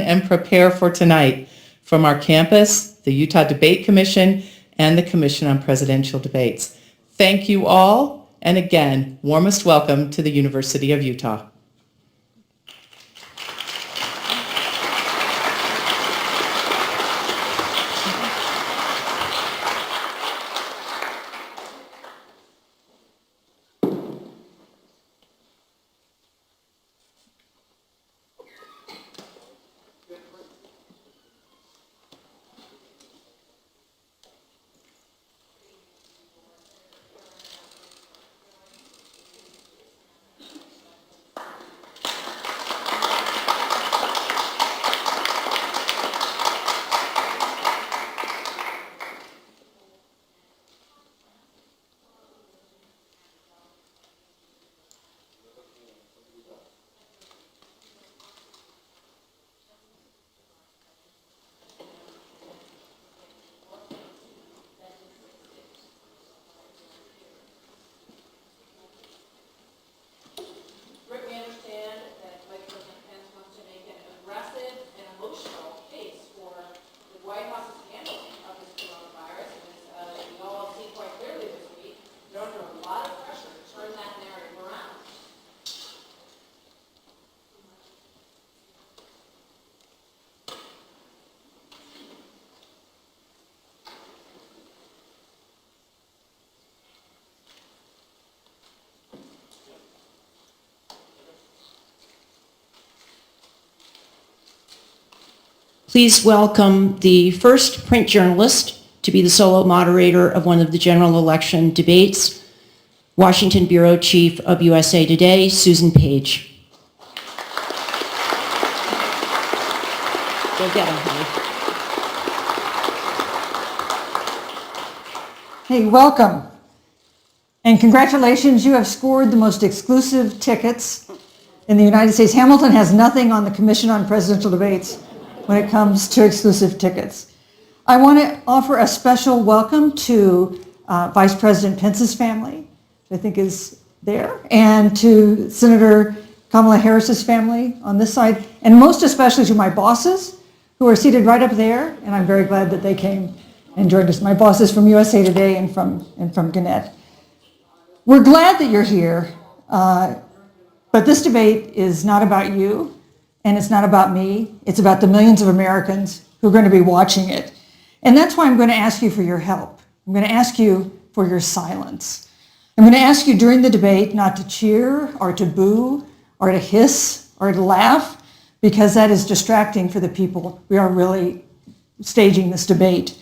and prepare for tonight from our campus, the Utah Debate Commission, and the Commission on Presidential Debates. Thank you all, and again, warmest welcome to the University of Utah. Please welcome the first print journalist to be the solo moderator of one of the general election debates, Washington Bureau Chief of USA Today, Susan Page. Go get him, honey. Hey, welcome. And congratulations, you have scored the most exclusive tickets in the United States. Hamilton has nothing on the Commission on Presidential Debates when it comes to exclusive tickets. I want to offer a special welcome to Vice President Pence's family, I think is there, and to Senator Kamala Harris's family on this side, and most especially to my bosses who are seated right up there, and I'm very glad that they came and joined us. My bosses from USA Today and from Gannett. We're glad that you're here, but this debate is not about you. And it's not about me. It's about the millions of Americans who are going to be watching it. And that's why I'm going to ask you for your help. I'm going to ask you for your silence. I'm going to ask you during the debate not to cheer or to boo or to hiss or to laugh, because that is distracting for the people we are really staging this debate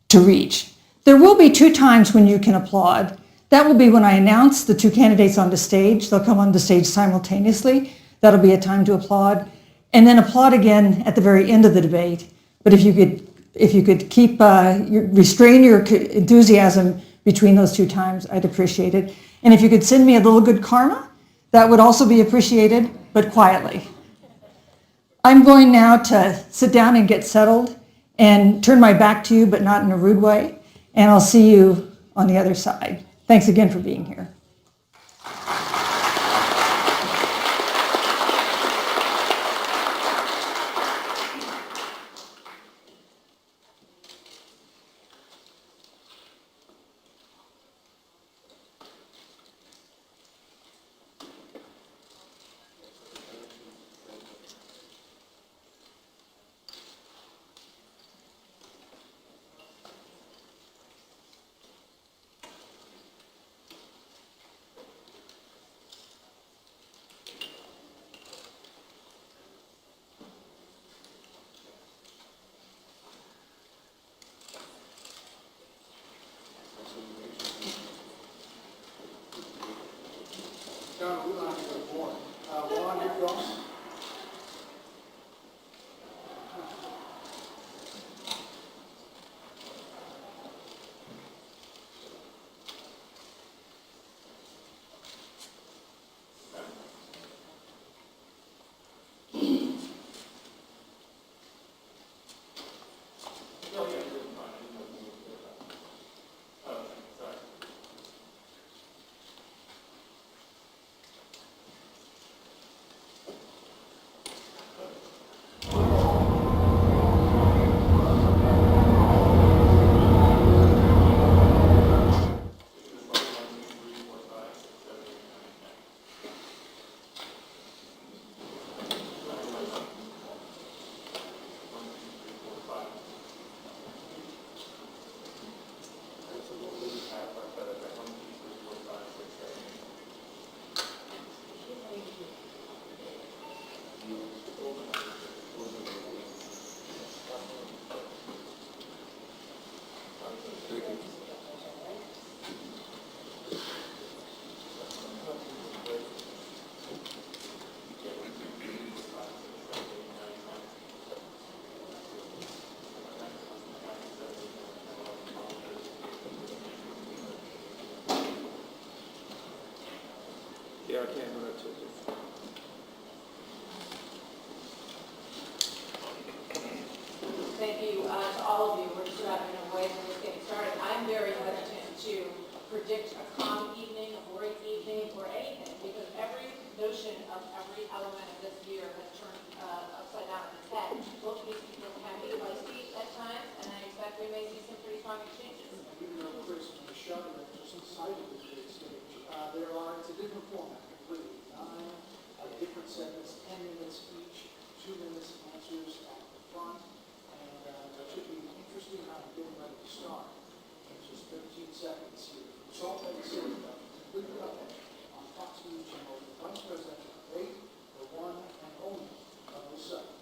to reach. There will be 2 times when you can applaud. That will be when I announce the 2 candidates on the stage. They'll come on the stage simultaneously. That'll be a time to applaud. And then applaud again at the very end of the debate. But if you could keep restrain your enthusiasm between those 2 times, I'd appreciate it. And if you could send me a little good karma, that would also be appreciated, but quietly. I'm going now to sit down and get settled and turn my back to you, but not in a rude way. And I'll see you on the other side. Thanks again for being here. our camera too. Thank you to all of you. We're just about away from just getting started. I'm very hesitant to predict a calm evening, a boring evening, or anything, because every notion of every element of this year has turned upside down in its head. Both of these people can be feisty at times, and I expect we may see some pretty strong exchanges. Even though Chris and Michelle are just inside of the debate stage, it's a different format completely. 9 different segments, 10 minutes each, 2 minutes answers at the front, and it should be interesting how we're getting ready to start. It's just 13 seconds here. Salt Lake City, completely up on Fox News Channel, the Vice Presidential debate, the one and only of the South.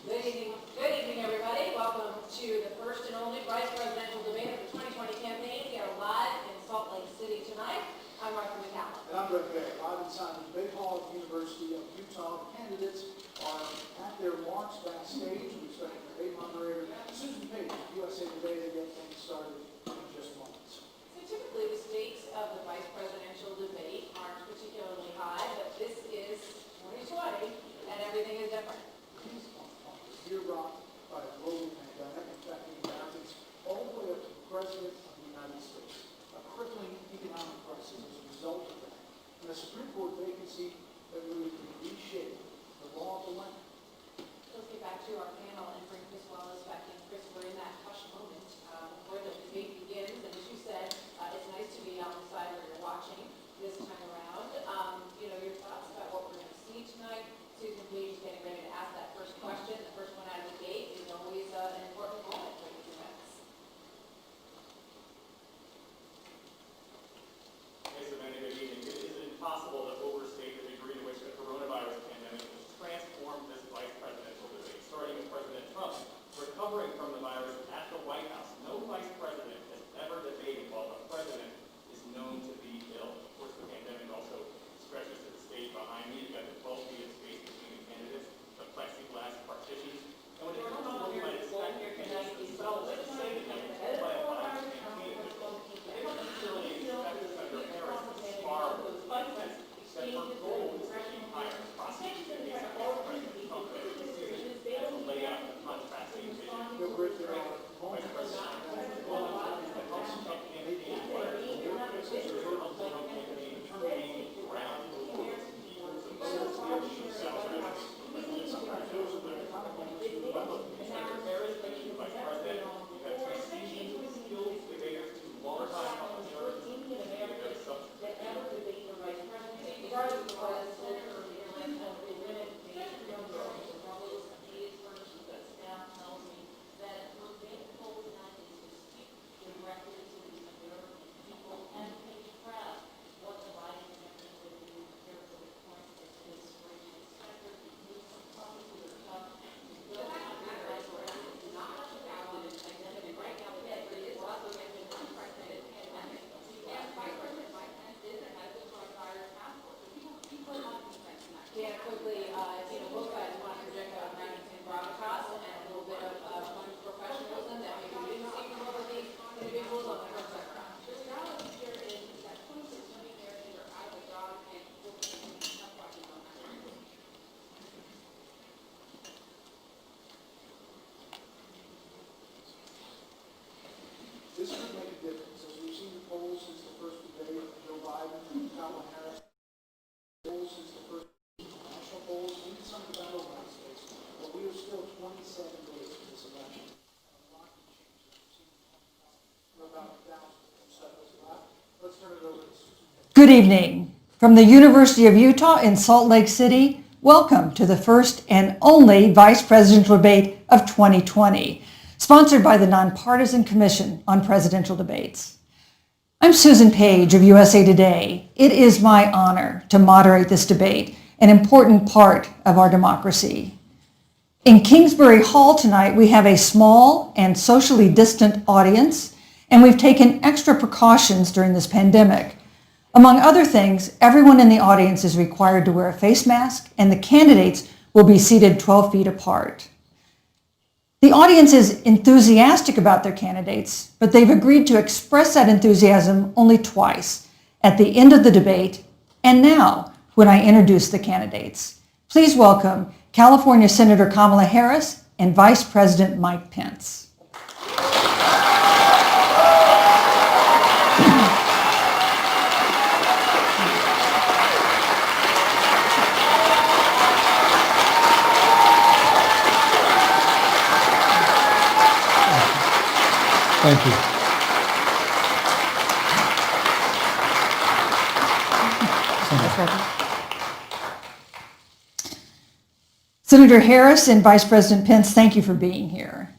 Good evening, everybody. Welcome to the first and only vice presidential debate of the 2020 campaign. We are live in Salt Lake City tonight. I'm Kamala. And I'm Greg Barry, live inside the debate hall at the University of Utah. Candidates are at their marks backstage. We expect the debate moderator, Susan Page, of USA Today, to get things started in just moments. So typically the stakes of the vice presidential debate aren't particularly high, but this is 2020 and everything is different. Year rocked by a global pandemic affecting Americans all the way up to the President of the United States. A crippling economic crisis as a result of that. And a Supreme Court vacancy that really could reshape the law of the land. Let's get back to our panel and bring Chris Wallace back in. Chris, we're in that hush moment before the debate begins. And as you said, it's nice to be on the side where you're watching this time around. Your thoughts about what we're going to see tonight. Susan Page is getting ready to ask that first question. The first one out of the gate is always an important moment for these events. Thanks, Amanda. Good evening. It is impossible to overstate the degree to which the coronavirus pandemic has transformed this vice presidential debate, starting with President Trump recovering from the virus at the White House. No vice president has ever debated while the president is known to be ill. Of course, the pandemic also stretches to the stage behind me. You've got the 12 feet of space between the candidates, the plexiglass partitions. And when it comes to what you might expect, themselves to say that they're told by a virus campaign official, they don't necessarily expect Senator Harris to spar with Pence, except her goal is to keep higher. Prosecution case against President Trump later this season as to lay out the contrasting vision. Vice President Trump will the House Trump campaign where the Trump campaign terminating ground rules, keepers of association salaries. Sometimes those are the Senator Harris, the Vice President, you've got two seasoned, skilled debaters, two long-time observers, and you've got a substitute. Regardless of what Senator Harris has been limited to struggles and needs for the staff tells me that her main goal tonight is to speak directly to the American people and make proud what the Biden administration would do here for the point that this great sector needs some talking to their tough. Not much about the pandemic right now, but it is also an unprecedented pandemic. And Vice President Pence did and has the coronavirus task force. So people are not defense tonight. Dan, quickly, both sides want to project out magnitude gravitas and a little bit of fun professionalism that maybe we didn't see from both of these individuals on the first second round. The reality here is that 26 million Americans are out of a job and will be tough watching on that. This could make a difference. As we've seen the polls since the first debate of Joe Biden and Kamala Harris, polls since the first national polls, even some of the battleground states, but we are still 27 days to this election. And a lot can change. We've seen about 1,000 seconds left. Let's turn it over to Susan. Good evening. From the University of Utah in Salt Lake City, welcome to the first and only vice presidential debate of 2020, sponsored by the Nonpartisan Commission on Presidential Debates. I'm Susan Page of USA Today. It is my honor to moderate this debate, an important part of our democracy. In Kingsbury Hall tonight, we have a small and socially distant audience, and we've taken extra precautions during this pandemic. Among other things, everyone in the audience is required to wear a face mask, and the candidates will be seated 12 feet apart. The audience is enthusiastic about their candidates, but they've agreed to express that enthusiasm only twice, at the end of the debate and now when I introduce the candidates. Please welcome California Senator Kamala Harris and Vice President Mike Pence. Thank you. Senator Harris and Vice President Pence, thank you for being here.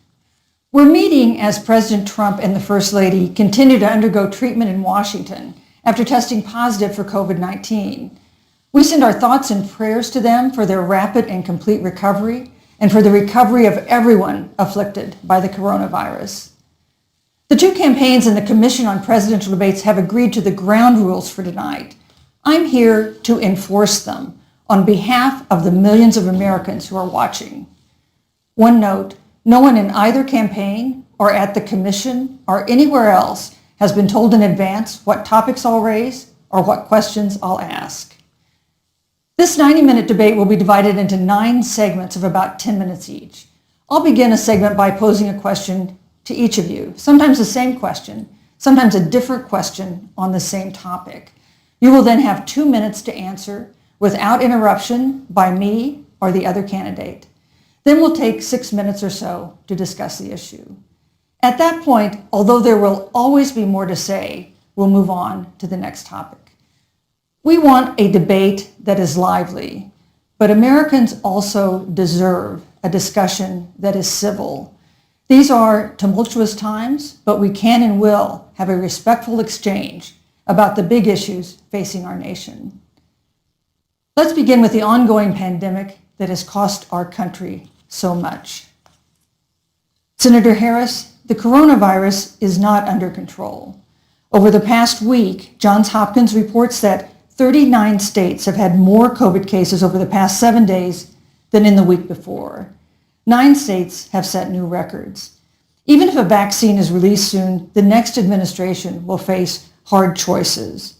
We're meeting as President Trump and the First Lady continue to undergo treatment in Washington after testing positive for COVID-19. We send our thoughts and prayers to them for their rapid and complete recovery and for the recovery of everyone afflicted by the coronavirus. The two campaigns and the Commission on Presidential Debates have agreed to the ground rules for tonight. I'm here to enforce them on behalf of the millions of Americans who are watching. One note, no one in either campaign or at the Commission or anywhere else has been told in advance what topics I'll raise or what questions I'll ask. This 90-minute debate will be divided into 9 segments of about 10 minutes each. I'll begin a segment by posing a question to each of you, sometimes the same question, sometimes a different question on the same topic. You will then have 2 minutes to answer without interruption by me or the other candidate. Then we'll take 6 minutes or so to discuss the issue. At that point, although there will always be more to say, we'll move on to the next topic. We want a debate that is lively, but Americans also deserve a discussion that is civil. These are tumultuous times, but we can and will have a respectful exchange about the big issues facing our nation. Let's begin with the ongoing pandemic that has cost our country so much. Senator Harris, the coronavirus is not under control. Over the past week, Johns Hopkins reports that 39 states have had more COVID cases over the past 7 days than in the week before. 9 states have set new records. Even if a vaccine is released soon, the next administration will face hard choices.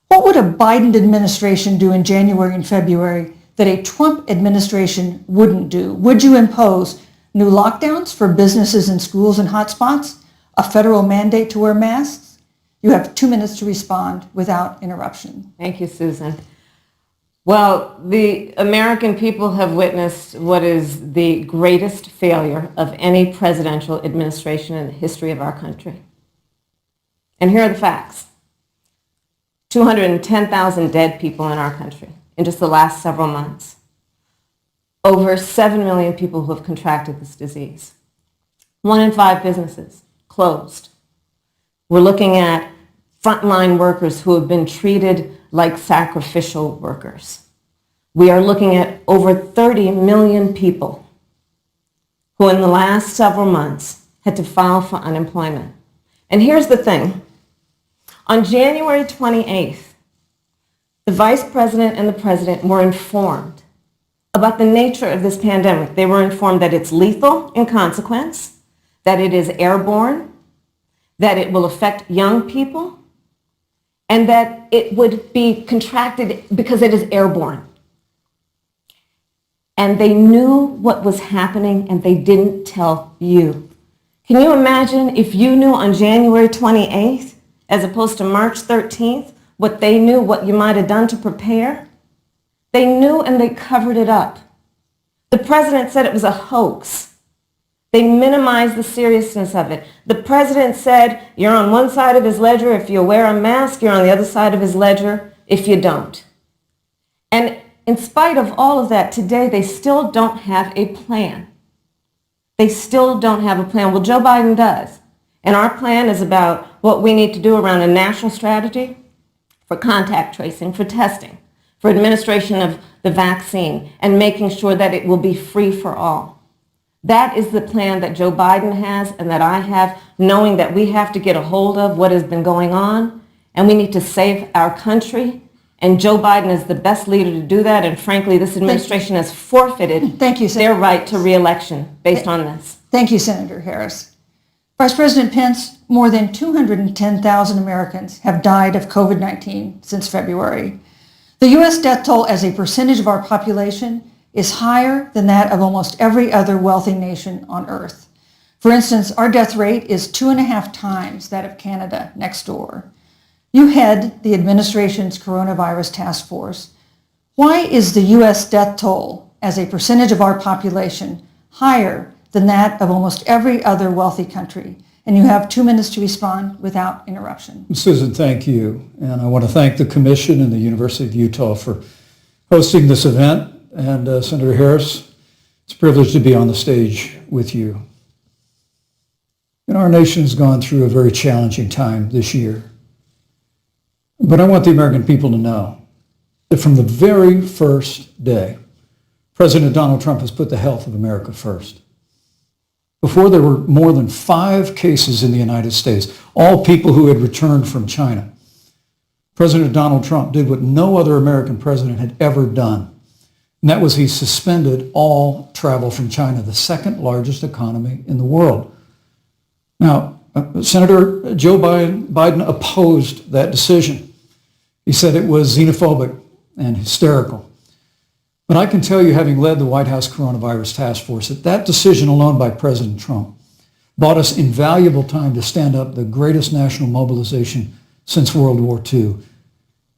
What would a Biden administration do in January and February that a Trump administration wouldn't do? Would you impose new lockdowns for businesses and schools and hotspots? A federal mandate to wear masks? You have 2 minutes to respond without interruption. Thank you, Susan. Well, the American people have witnessed what is the greatest failure of any presidential administration in the history of our country. And here are the facts. 210,000 dead people in our country in just the last several months. Over 7 million people who have contracted this disease. 1 in 5 businesses closed. We're looking at frontline workers who have been treated like sacrificial workers. We are looking at over 30 million people who in the last several months had to file for unemployment. And here's the thing. On January 28th, the Vice President and the President were informed about the nature of this pandemic. They were informed that it's lethal in consequence, that it is airborne, that it will affect young people, and that it would be contracted because it is airborne. And they knew what was happening and they didn't tell you. Can you imagine if you knew on January 28th, as opposed to March 13th, what they knew, what you might have done to prepare? They knew and they covered it up. The president said it was a hoax. They minimized the seriousness of it. The president said, you're on one side of his ledger if you wear a mask, you're on the other side of his ledger if you don't. And in spite of all of that, today they still don't have a plan. They still don't have a plan. Well, Joe Biden does. And our plan is about what we need to do around a national strategy for contact tracing, for testing, for administration of the vaccine, and making sure that it will be free for all. That is the plan that Joe Biden has and that I have, knowing that we have to get a hold of what has been going on, and we need to save our country And Joe Biden is the best leader to do that, and frankly, this administration has forfeited Thank you, their Senator. right to re-election based on this. Thank you, Senator Harris. Vice President Pence, more than 210,000 Americans have died of COVID-19 since February. The U.S. death toll as a percentage of our population is higher than that of almost every other wealthy nation on earth. For instance, our death rate is 2.5 times that of Canada next door. You head the administration's coronavirus task force. Why is the U.S. death toll as a percentage of our population higher than that of almost every other wealthy country? And you have 2 minutes to respond without interruption. Susan, thank you. And I want to thank the Commission and the University of Utah for hosting this event. And Senator Harris, it's a privilege to be on the stage with you. And our nation has gone through a very challenging time this year. But I want the American people to know that from the very first day, President Donald Trump has put the health of America first. Before, there were more than 5 cases in the United States, all people who had returned from China. President Donald Trump did what no other American president had ever done, and that was he suspended all travel from China, the second largest economy in the world. Now, Senator Joe Biden opposed that decision. He said it was xenophobic and hysterical. But I can tell you, having led the White House Coronavirus Task Force, that decision alone by President Trump bought us invaluable time to stand up the greatest national mobilization since World War II.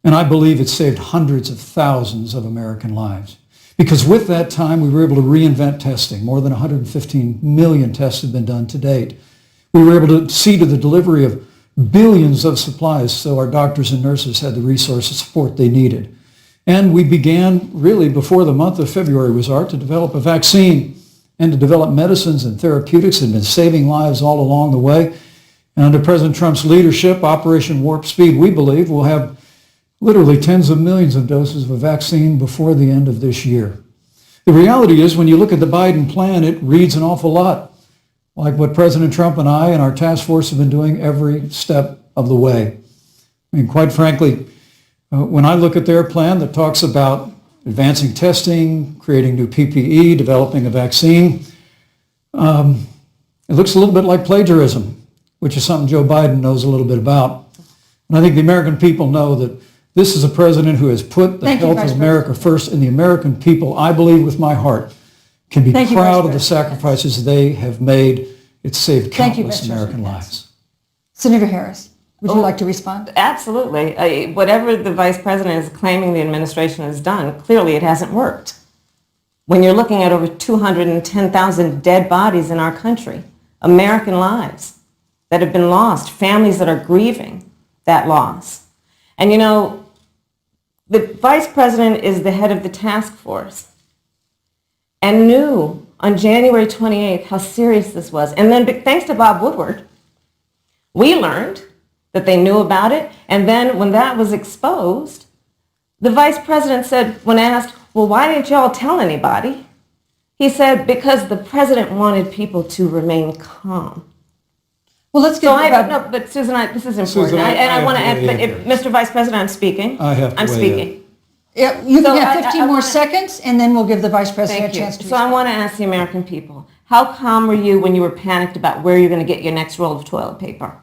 And I believe it saved hundreds of thousands of American lives. Because with that time, we were able to reinvent testing. More than 115 million tests have been done to date. We were able to see to the delivery of billions of supplies so our doctors and nurses had the resources and support they needed. And we began, really, before the month of February was out, to develop a vaccine and to develop medicines and therapeutics that have been saving lives all along the way. And under President Trump's leadership, Operation Warp Speed, we believe, will have literally tens of millions of doses of a vaccine before the end of this year. The reality is, when you look at the Biden plan, it reads an awful lot like what President Trump and I and our task force have been doing every step of the way. I mean, quite frankly, when I look at their plan that talks about advancing testing, creating new PPE, developing a vaccine, it looks a little bit like plagiarism, which is something Joe Biden knows a little bit about. And I think the American people know that this is a president who has put the health of America first, and the American people, I believe with my heart, can be proud of the sacrifices they have made. It's saved countless American lives. Senator Harris, would you like to respond? Absolutely. Whatever the vice president is claiming the administration has done, clearly it hasn't worked. When you're looking at over 210,000 dead bodies in our country, American lives that have been lost, families that are grieving that loss. And you know, the vice president is the head of the task force and knew on January 28th how serious this was. And then thanks to Bob Woodward, we learned that they knew about it. And then when that was exposed, the vice president said, when asked, well, why didn't y'all tell anybody? He said, because the president wanted people to remain calm. Well, let's get no, but Susan, this is important. Susan, I want to add, but Mr. Vice President, I'm speaking. I'm speaking. Yeah, you can have 15 more seconds, and then we'll give the vice president a chance to respond. So I want to ask the American people, how calm were you when you were panicked about where you're going to get your next roll of toilet paper?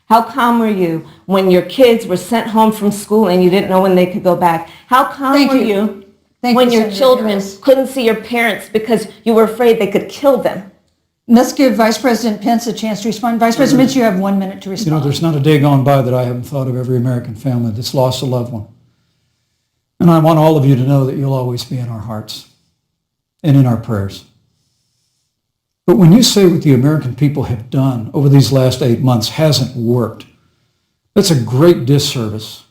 How calm were you when your kids were sent home from school and you didn't know when they could go back? How calm were you when your children couldn't see your parents because you were afraid they could kill them? Let's give Vice President Pence a chance to respond. Vice President Pence, you have 1 minute to respond. You know, there's not a day gone by that I haven't thought of every American family that's lost a loved one. And I want all of you to know that you'll always be in our hearts and in our prayers. But when you say what the American people have done over these last 8 months hasn't worked, that's a great disservice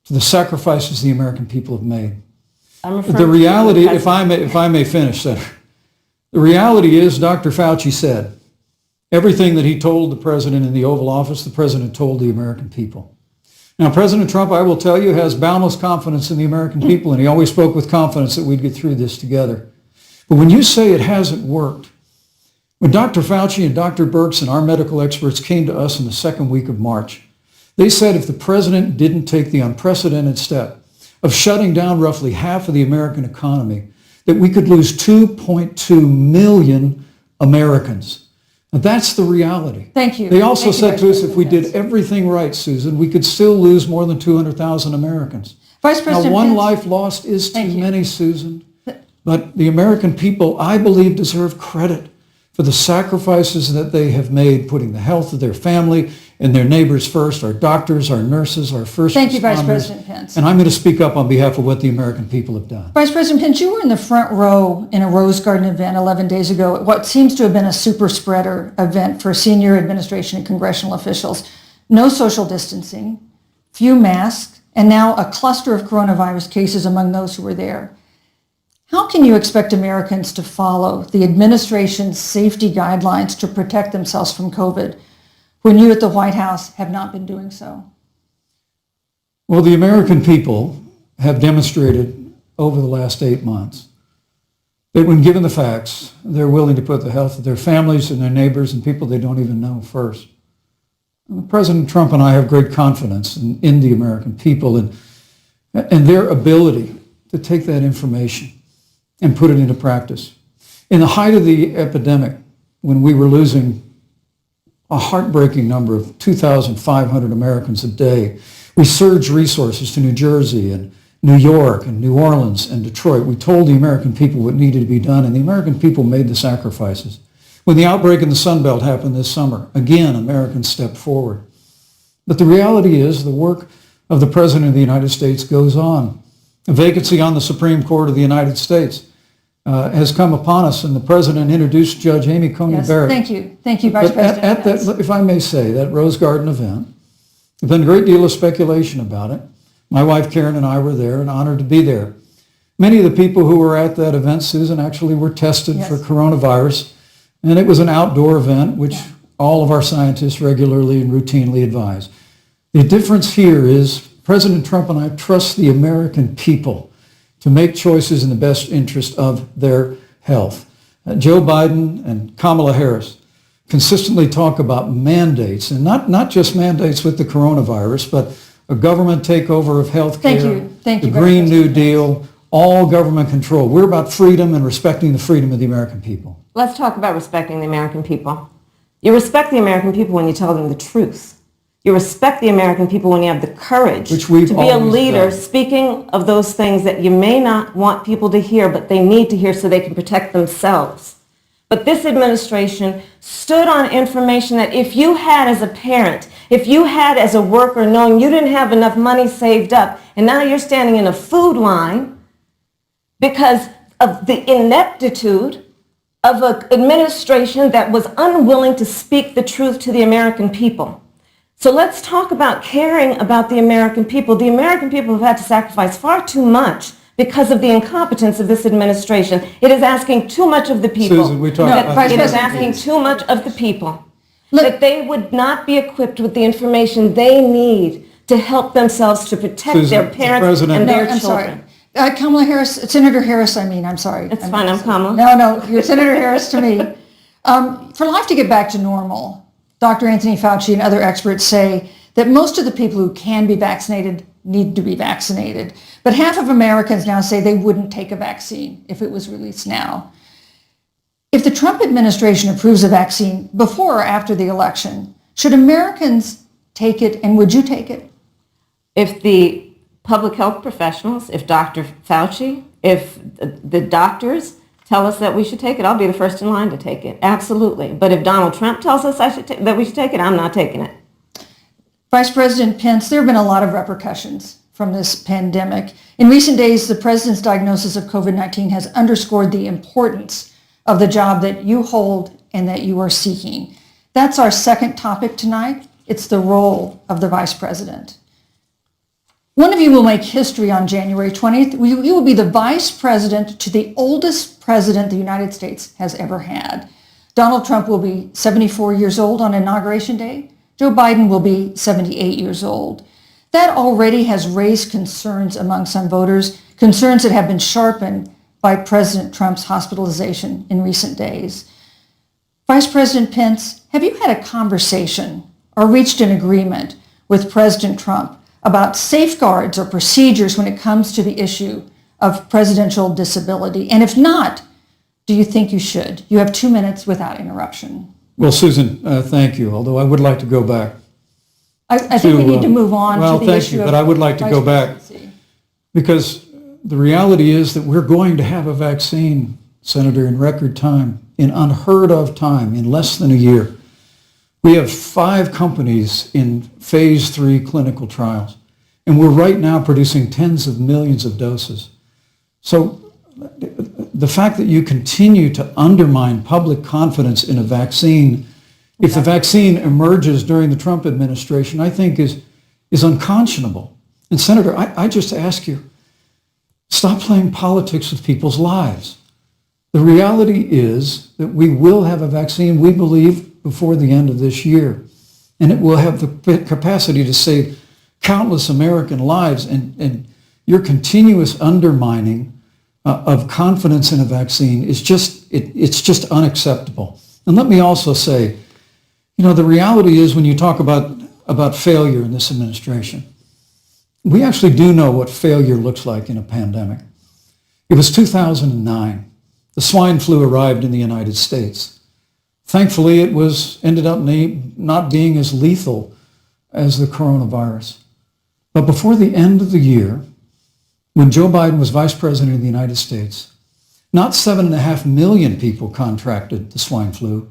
to the sacrifices the American people have made. The reality, if I may finish, Senator, the reality is Dr. Fauci said everything that he told the president in the Oval Office, the president told the American people. Now, President Trump, I will tell you, has boundless confidence in the American people, and he always spoke with confidence that we'd get through this together. But when you say it hasn't worked, when Dr. Fauci and Dr. Birx and our medical experts came to us in the second week of March, they said if the president didn't take the unprecedented step of shutting down roughly half of the American economy, that we could lose 2.2 million Americans. Now, that's the reality. Thank you. They also Thank you, said Vice to us, if we President did everything right, Susan, we could still lose more than 200,000 Americans. Vice President Now, one Pence. life lost is Thank too you. many, Susan. But the American people, I believe, deserve credit for the sacrifices that they have made, putting the health of their family and their neighbors first, our doctors, our nurses, our first Thank you, Vice responders. President Pence. And I'm going to speak up on behalf of what the American people have done. Vice President Pence, you were in the front row in a Rose Garden event 11 days ago at what seems to have been a super spreader event for senior administration and congressional officials. No social distancing, few masks, and now a cluster of coronavirus cases among those who were there. How can you expect Americans to follow the administration's safety guidelines to protect themselves from COVID when you at the White House have not been doing so? Well, the American people have demonstrated over the last 8 months that when given the facts, they're willing to put the health of their families and their neighbors and people they don't even know first. President Trump and I have great confidence in the American people and their ability to take that information and put it into practice. In the height of the epidemic, when we were losing a heartbreaking number of 2,500 Americans a day, we surged resources to New Jersey and New York and New Orleans and Detroit. We told the American people what needed to be done, and the American people made the sacrifices. When the outbreak in the Sun Belt happened this summer, again, Americans stepped forward. But the reality is the work of the President of the United States goes on. A vacancy on the Supreme Court of the United States has come upon us, and the President introduced Judge Amy Coney Yes, Barrett. thank you. Thank you, Vice But President at Pence. that, if I may say, that Rose Garden event, there's been a great deal of speculation about it. My wife Karen and I were there and honored to be there. Many of the people who were at that event, Susan, actually were tested Yes. for coronavirus, and it was an outdoor event, which all of our scientists regularly and routinely advise. The difference here is President Trump and I trust the American people to make choices in the best interest of their health. Joe Biden and Kamala Harris consistently talk about mandates, and not just mandates with the coronavirus, but a government takeover of health care, Thank you, the Vice Green New President Deal, all government control. We're about freedom and respecting the freedom of the American people. Let's talk about respecting the American people. You respect the American people when you tell them the truth. You respect the American people when you have the courage Which we've to be a always leader done. speaking of those things that you may not want people to hear, but they need to hear so they can protect themselves. But this administration stood on information that if you had as a parent, if you had as a worker knowing you didn't have enough money saved up, and now you're standing in a food line because of the ineptitude of an administration that was unwilling to speak the truth to the American people. So let's talk about caring about the American people. The American people have had to sacrifice far too much because of the incompetence of this administration. It is asking too much of the people. Susan, we talked No, about Vice It is President asking too much of the people. Look- That they would not be equipped with the information they need to help themselves to protect Susan, their the parents President- and No, their I'm children. sorry. Kamala Harris, Senator Harris, I'm sorry. It's fine, I'm Kamala. No, you're Senator Harris to me. For life to get back to normal, Dr. Anthony Fauci and other experts say that most of the people who can be vaccinated need to be vaccinated. But half of Americans now say they wouldn't take a vaccine if it was released now. If the Trump administration approves a vaccine before or after the election, should Americans take it, and would you take it? If the public health professionals, if Dr. Fauci, if the doctors tell us that we should take it, I'll be the first in line to take it. Absolutely. But if Donald Trump tells us that we should take it, I'm not taking it. Vice President Pence, there have been a lot of repercussions from this pandemic. In recent days, the president's diagnosis of COVID-19 has underscored the importance of the job that you hold and that you are seeking. That's our second topic tonight. It's the role of the vice president. One of you will make history on January 20th. You will be the vice president to the oldest president the United States has ever had. Donald Trump will be 74 years old on Inauguration Day. Joe Biden will be 78 years old. That already has raised concerns among some voters, concerns that have been sharpened by President Trump's hospitalization in recent days. Vice President Pence, have you had a conversation or reached an agreement with President Trump about safeguards or procedures when it comes to the issue of presidential disability? And if not, do you think you should? You have 2 minutes without interruption. Well, Susan, thank you, although I would like to go back. I think we need to move on well, to the thank issue you, of but I would like to vice go back presidency. because the reality is that we're going to have a vaccine, Senator, in record time, in unheard of time, in less than a year. We have 5 companies in phase 3 clinical trials, and we're right now producing tens of millions of doses. So the fact that you continue to undermine public confidence in a vaccine, if the vaccine emerges during the Trump administration, I think is unconscionable. And Senator, I just ask you, stop playing politics with people's lives. The reality is that we will have a vaccine, we believe, before the end of this year. And it will have the capacity to save countless American lives. And your continuous undermining of confidence in a vaccine is it's just unacceptable. And let me also say, the reality is when you talk about failure in this administration, we actually do know what failure looks like in a pandemic. It was 2009. The swine flu arrived in the United States. Thankfully, it ended up not being as lethal as the coronavirus. But before the end of the year, when Joe Biden was vice president of the United States, not 7.5 million people contracted the swine flu.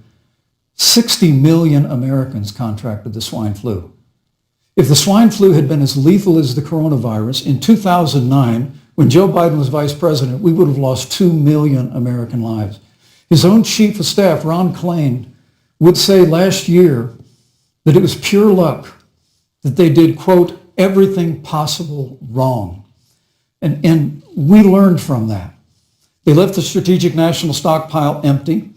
60 million Americans contracted the swine flu. If the swine flu had been as lethal as the coronavirus, in 2009, when Joe Biden was vice president, we would have lost 2 million American lives. His own chief of staff, Ron Klain, would say last year that it was pure luck that they did, quote, everything possible wrong. And we learned from that. They left the strategic national stockpile empty.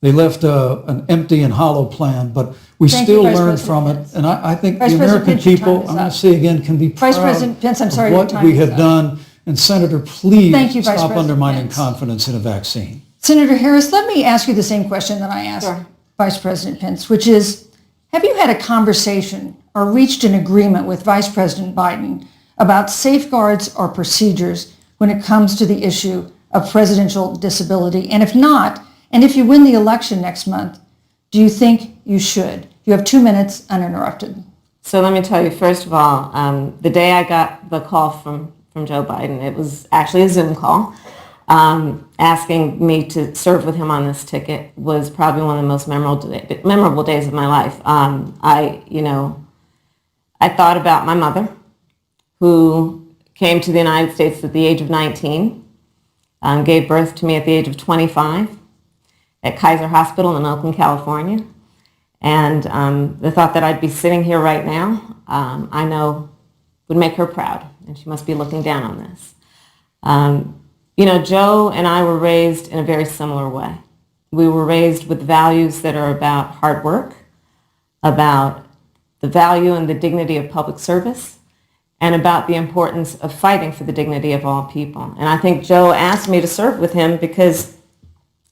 They left an empty and hollow plan, but we still learned from it. And I think the American people, I'm going to say again, can be proud Vice President Pence, I'm sorry, of what we have done. And Senator, please stop undermining confidence in a vaccine. Senator Harris, let me ask you the same question that I asked Vice President Pence, which is, have you had a conversation or reached an agreement with Vice President Biden about safeguards or procedures when it comes to the issue of presidential disability? And if not, and if you win the election next month, do you think you should? You have 2 minutes uninterrupted. So let me tell you, first of all, the day I got the call from Joe Biden, it was actually a Zoom call, asking me to serve with him on this ticket was probably one of the most memorable days of my life. I thought about my mother, who came to the United States at the age of 19, gave birth to me at the age of 25 at Kaiser Hospital in Oakland, California. And the thought that I'd be sitting here right now, I know would make her proud, and she must be looking down on this. Joe and I were raised in a very similar way. We were raised with values that are about hard work, about the value and the dignity of public service, and about the importance of fighting for the dignity of all people. And I think Joe asked me to serve with him because,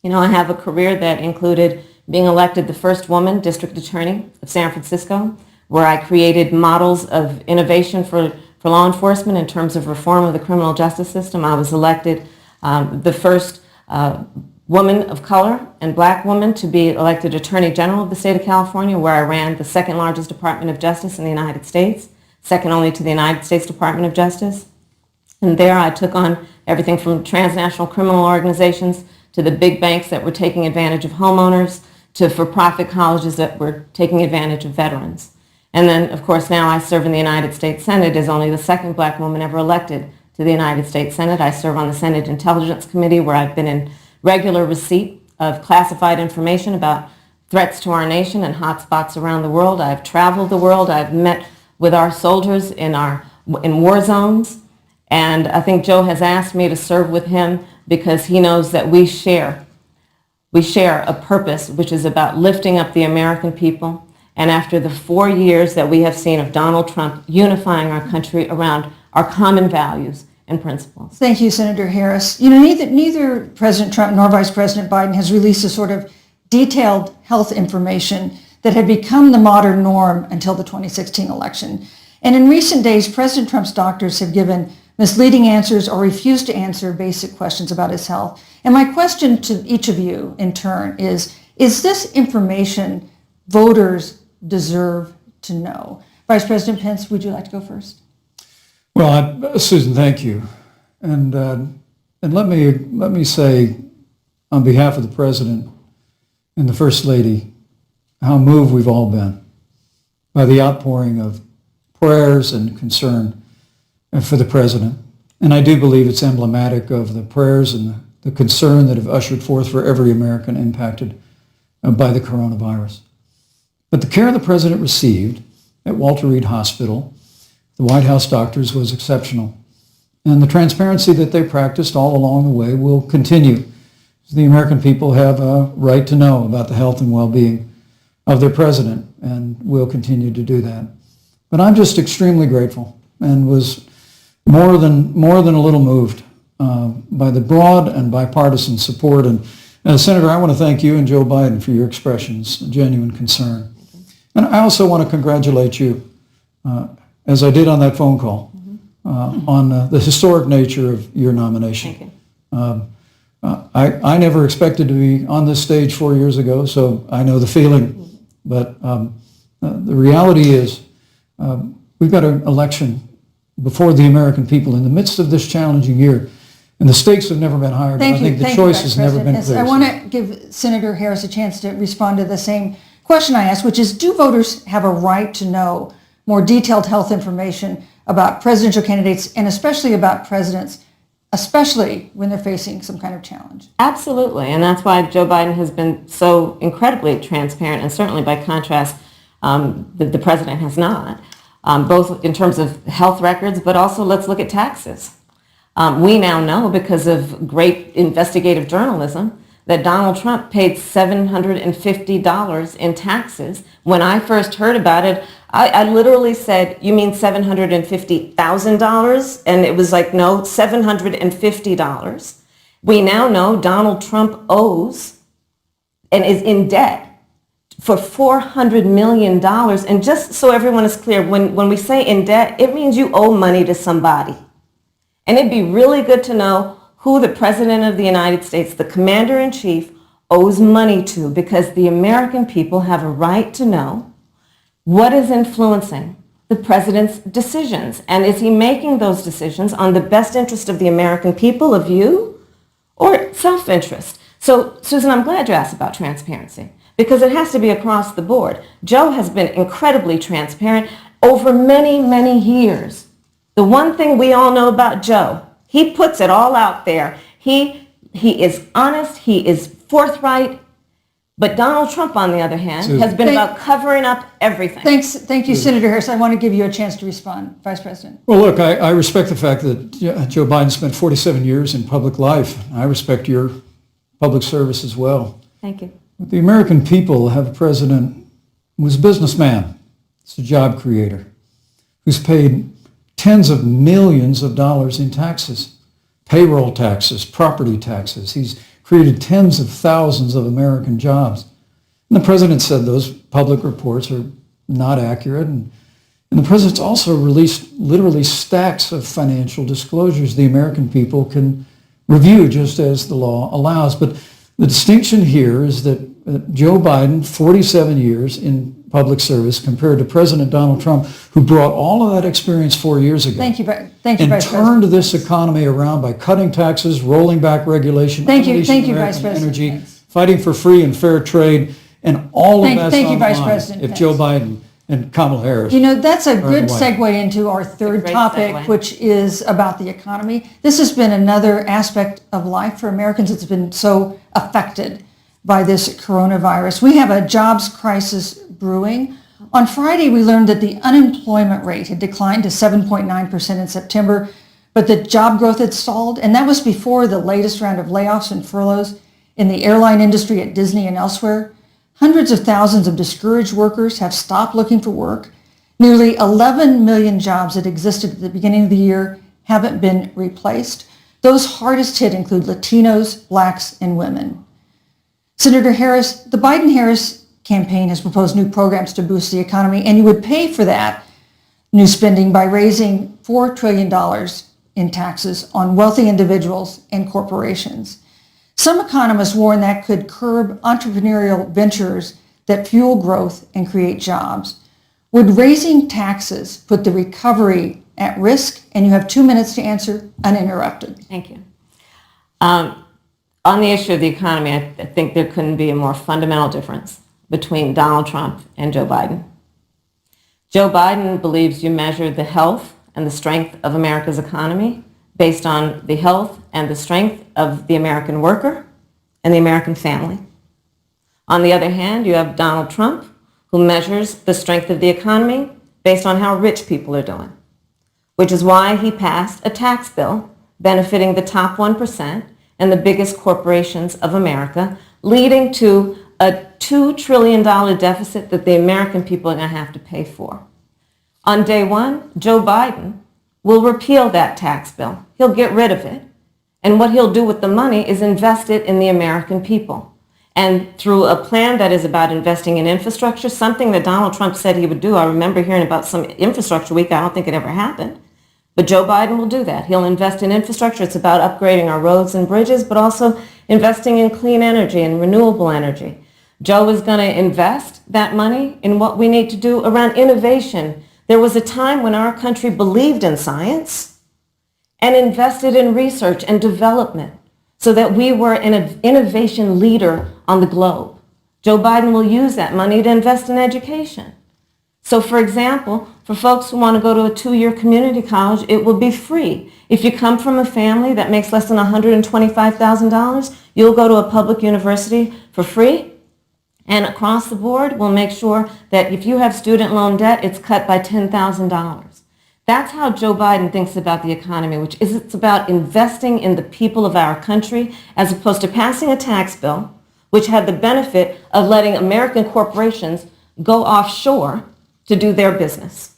I have a career that included being elected the first woman district attorney of San Francisco, where I created models of innovation for law enforcement in terms of reform of the criminal justice system. I was elected the first woman of color and black woman to be elected Attorney General of the state of California, where I ran the second largest Department of Justice in the United States, second only to the United States Department of Justice. And there I took on everything from transnational criminal organizations to the big banks that were taking advantage of homeowners to for-profit colleges that were taking advantage of veterans. And then, of course, now I serve in the United States Senate as only the second black woman ever elected to the United States Senate. I serve on the Senate Intelligence Committee, where I've been in regular receipt of classified information about threats to our nation and hotspots around the world. I've traveled the world. I've met with our soldiers in war zones. And I think Joe has asked me to serve with him because he knows that we share a purpose which is about lifting up the American people. And after the 4 years that we have seen of Donald Trump unifying our country around our common values and principles. Thank you, Senator Harris. Neither President Trump nor Vice President Biden has released a sort of detailed health information that had become the modern norm until the 2016 election. And in recent days, President Trump's doctors have given misleading answers or refused to answer basic questions about his health. And my question to each of you in turn is this information voters deserve to know? Vice President Pence, would you like to go first? Well, Susan, thank you. And let me say, on behalf of the President and the First Lady, how moved we've all been by the outpouring of prayers and concern for the President. And I do believe it's emblematic of the prayers and the concern that have ushered forth for every American impacted by the coronavirus. But the care the President received at Walter Reed Hospital, the White House doctors, was exceptional. And the transparency that they practiced all along the way will continue. The American people have a right to know about the health and well-being of their President, and will continue to do that. But I'm just extremely grateful and was more than a little moved by the broad and bipartisan support. And Senator, I want to thank you and Joe Biden for your expressions, genuine concern. And I also want to congratulate you, as I did on that phone call, on the historic nature of your nomination. Thank you. I never expected to be on this stage 4 years ago, so I know the feeling. But the reality is we've got an election before the American people in the midst of this challenging year. And the stakes have never been higher, but I think the choice has never been clearer. I want to give Senator Harris a chance to respond to the same question I asked, which is, do voters have a right to know more detailed health information about presidential candidates and especially about presidents, especially when they're facing some kind of challenge? Absolutely, and that's why Joe Biden has been so incredibly transparent, and certainly by contrast, the president has not, both in terms of health records, but also let's look at taxes. We now know, because of great investigative journalism, that Donald Trump paid $750 in taxes. When I first heard about it, I literally said, "You mean $750,000? And it was like, no, $750. We now know Donald Trump owes and is in debt for $400 million. And just so everyone is clear, when we say in debt, it means you owe money to somebody. And it'd be really good to know who the President of the United States, the Commander-in-Chief, owes money to, because the American people have a right to know what is influencing the President's decisions. And is he making those decisions on the best interest of the American people, of you, or self-interest? So, Susan, I'm glad you asked about transparency, because it has to be across the board. Joe has been incredibly transparent over many, many years. The one thing we all know about Joe, he puts it all out there. He is honest, he is forthright, but Donald Trump, on the other hand, has been about covering up everything. Thank you, Senator Harris. I want to give you a chance to respond, Vice President. Well, look, I respect the fact that Joe Biden spent 47 years in public life. I respect your public service as well. Thank you. But the American people have a president who's a businessman, he's a job creator, who's paid tens of millions of dollars in taxes, payroll taxes, property taxes. He's created tens of thousands of American jobs. And the president said those public reports are not accurate. And the president's also released literally stacks of financial disclosures the American people can review just as the law allows. But the distinction here is that Joe Biden, 47 years in public service, compared to President Donald Trump, who brought all of that experience 4 years ago. Thank you, Vice and President. turned this economy around by cutting taxes, rolling back regulation, Thank you, unleashing Vice American President. energy, Thanks. fighting for free and fair trade, and all of that's Thank you, on Vice the line President if Pence. Joe Biden and Kamala Harris. You know, that's a good the White segue into our third great topic, segue. which is about the economy. This has been another aspect of life for Americans that's been so affected by this coronavirus. We have a jobs crisis brewing. On Friday, we learned that the unemployment rate had declined to 7.9% in September, but the job growth had stalled, and that was before the latest round of layoffs and furloughs in the airline industry at Disney and elsewhere. Hundreds of thousands of discouraged workers have stopped looking for work. Nearly 11 million jobs that existed at the beginning of the year haven't been replaced. Those hardest hit include Latinos, blacks, and women. Senator Harris, the Biden-Harris campaign has proposed new programs to boost the economy, and you would pay for that new spending by raising $4 trillion in taxes on wealthy individuals and corporations. Some economists warn that could curb entrepreneurial ventures that fuel growth and create jobs. Would raising taxes put the recovery at risk? And you have 2 minutes to answer uninterrupted. Thank you. On the issue of the economy, I think there couldn't be a more fundamental difference between Donald Trump and Joe Biden. Joe Biden believes you measure the health and the strength of America's economy based on the health and the strength of the American worker and the American family. On the other hand, you have Donald Trump, who measures the strength of the economy based on how rich people are doing, which is why he passed a tax bill benefiting the top 1% and the biggest corporations of America, leading to a $2 trillion deficit that the American people are going to have to pay for. On day one, Joe Biden will repeal that tax bill. He'll get rid of it. And what he'll do with the money is invest it in the American people. And through a plan that is about investing in infrastructure, something that Donald Trump said he would do. I remember hearing about some infrastructure week. I don't think it ever happened. But Joe Biden will do that. He'll invest in infrastructure. It's about upgrading our roads and bridges, but also investing in clean energy and renewable energy. Joe is going to invest that money in what we need to do around innovation. There was a time when our country believed in science and invested in research and development so that we were an innovation leader on the globe. Joe Biden will use that money to invest in education. So, for example, for folks who want to go to a 2-year community college, it will be free. If you come from a family that makes less than $125,000, you'll go to a public university for free. And across the board, we'll make sure that if you have student loan debt, it's cut by $10,000. That's how Joe Biden thinks about the economy, which is it's about investing in the people of our country as opposed to passing a tax bill, which had the benefit of letting American corporations go offshore to do their business.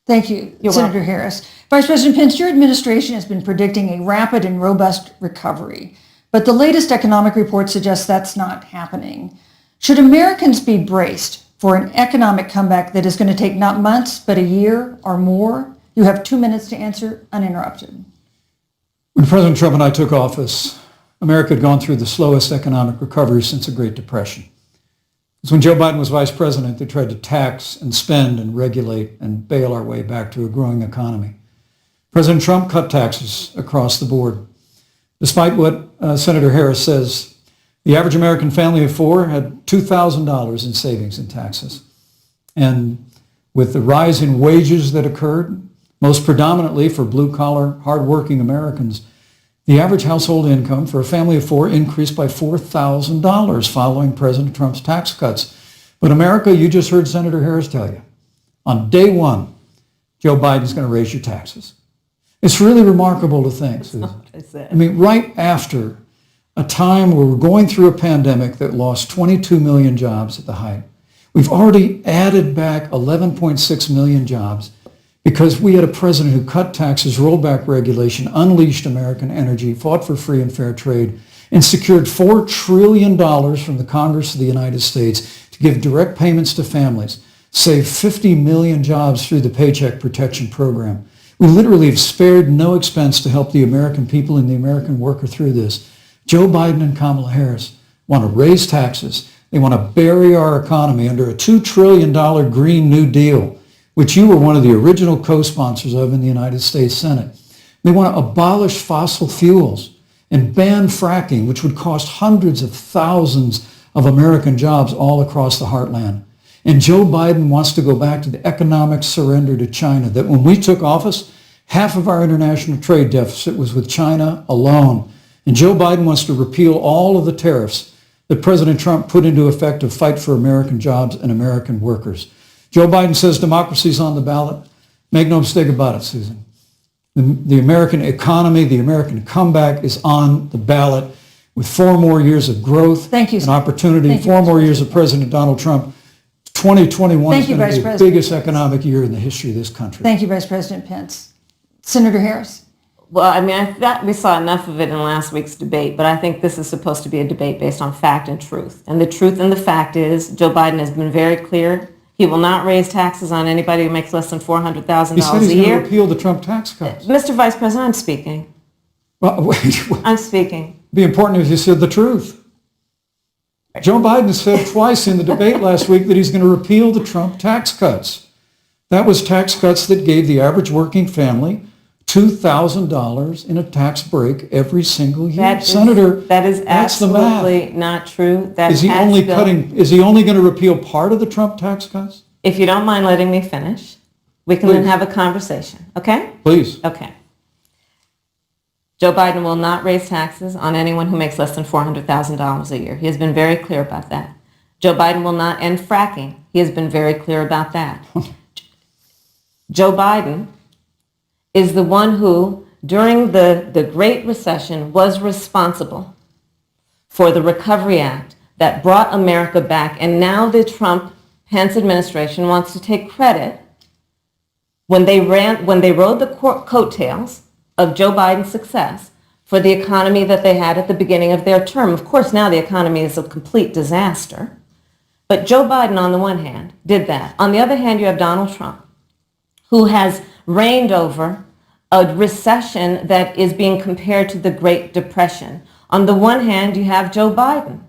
Thank you, You're Senator welcome. Harris. Vice President Pence, your administration has been predicting a rapid and robust recovery, but the latest economic report suggests that's not happening. Should Americans be braced for an economic comeback that is going to take not months, but a year or more? You have 2 minutes to answer uninterrupted. When President Trump and I took office, America had gone through the slowest economic recovery since the Great Depression. Because when Joe Biden was vice president, they tried to tax and spend and regulate and bail our way back to a growing economy. President Trump cut taxes across the board. Despite what Senator Harris says, the average American family of 4 had $2,000 in savings in taxes. And with the rise in wages that occurred, most predominantly for blue-collar, hardworking Americans, the average household income for a family of 4 increased by $4,000 following President Trump's tax cuts. But America, you just heard Senator Harris tell you, on day one, Joe Biden's going to raise your taxes. It's really remarkable to think, Susan. I mean, right after a time where we're going through a pandemic that lost 22 million jobs at the height, we've already added back 11.6 million jobs because we had a president who cut taxes, rolled back regulation, unleashed American energy, fought for free and fair trade, and secured $4 trillion from the Congress of the United States to give direct payments to families, save 50 million jobs through the Paycheck Protection Program. We literally have spared no expense to help the American people and the American worker through this. Joe Biden and Kamala Harris want to raise taxes. They want to bury our economy under a $2 trillion Green New Deal, which you were one of the original co-sponsors of in the United States Senate. They want to abolish fossil fuels and ban fracking, which would cost hundreds of thousands of American jobs all across the heartland. And Joe Biden wants to go back to the economic surrender to China, that when we took office, half of our international trade deficit was with China alone. And Joe Biden wants to repeal all of the tariffs that President Trump put into effect to fight for American jobs and American workers. Joe Biden says democracy's on the ballot. Make no mistake about it, Susan. The American economy, the American comeback is on the ballot with 4 more years of growth and opportunity, 4 more years of President Donald Trump. 2021 is going to be the biggest economic year in the history of this country. Thank you, Vice President Pence. Senator Harris. Well, I mean, I thought we saw enough of it in last week's debate, but I think this is supposed to be a debate based on fact and truth. And the truth and the fact is Joe Biden has been very clear He will not raise taxes on anybody who makes less than $400,000 He said a he's going year. to repeal the Trump tax cuts. Mr. Vice President, I'm speaking. Well, wait, I'm speaking. it'd be important if you said the truth. Joe Biden said twice in the debate last week that he's going to repeal the Trump tax cuts. That was tax cuts that gave the average working family $2,000 in a tax break every single year. Senator, that is that's the math. absolutely not true. That Is he tax only bill- is he only going to repeal part of the Trump tax cuts? If you don't mind letting me finish, we can then have a conversation, okay? Please. Okay. Joe Biden will not raise taxes on anyone who makes less than $400,000 a year. He has been very clear about that. Joe Biden will not end fracking. He has been very clear about that. Joe Biden is the one who, during the Great Recession, was responsible for the Recovery Act that brought America back. And now the Trump-Pence administration wants to take credit when they rode the coattails of Joe Biden's success for the economy that they had at the beginning of their term. Of course, now the economy is a complete disaster. But Joe Biden, on the one hand, did that. On the other hand, you have Donald Trump, who has reigned over a recession that is being compared to the Great Depression. On the one hand, you have Joe Biden,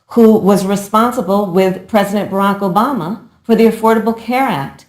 who was responsible with President Barack Obama for the Affordable Care Act,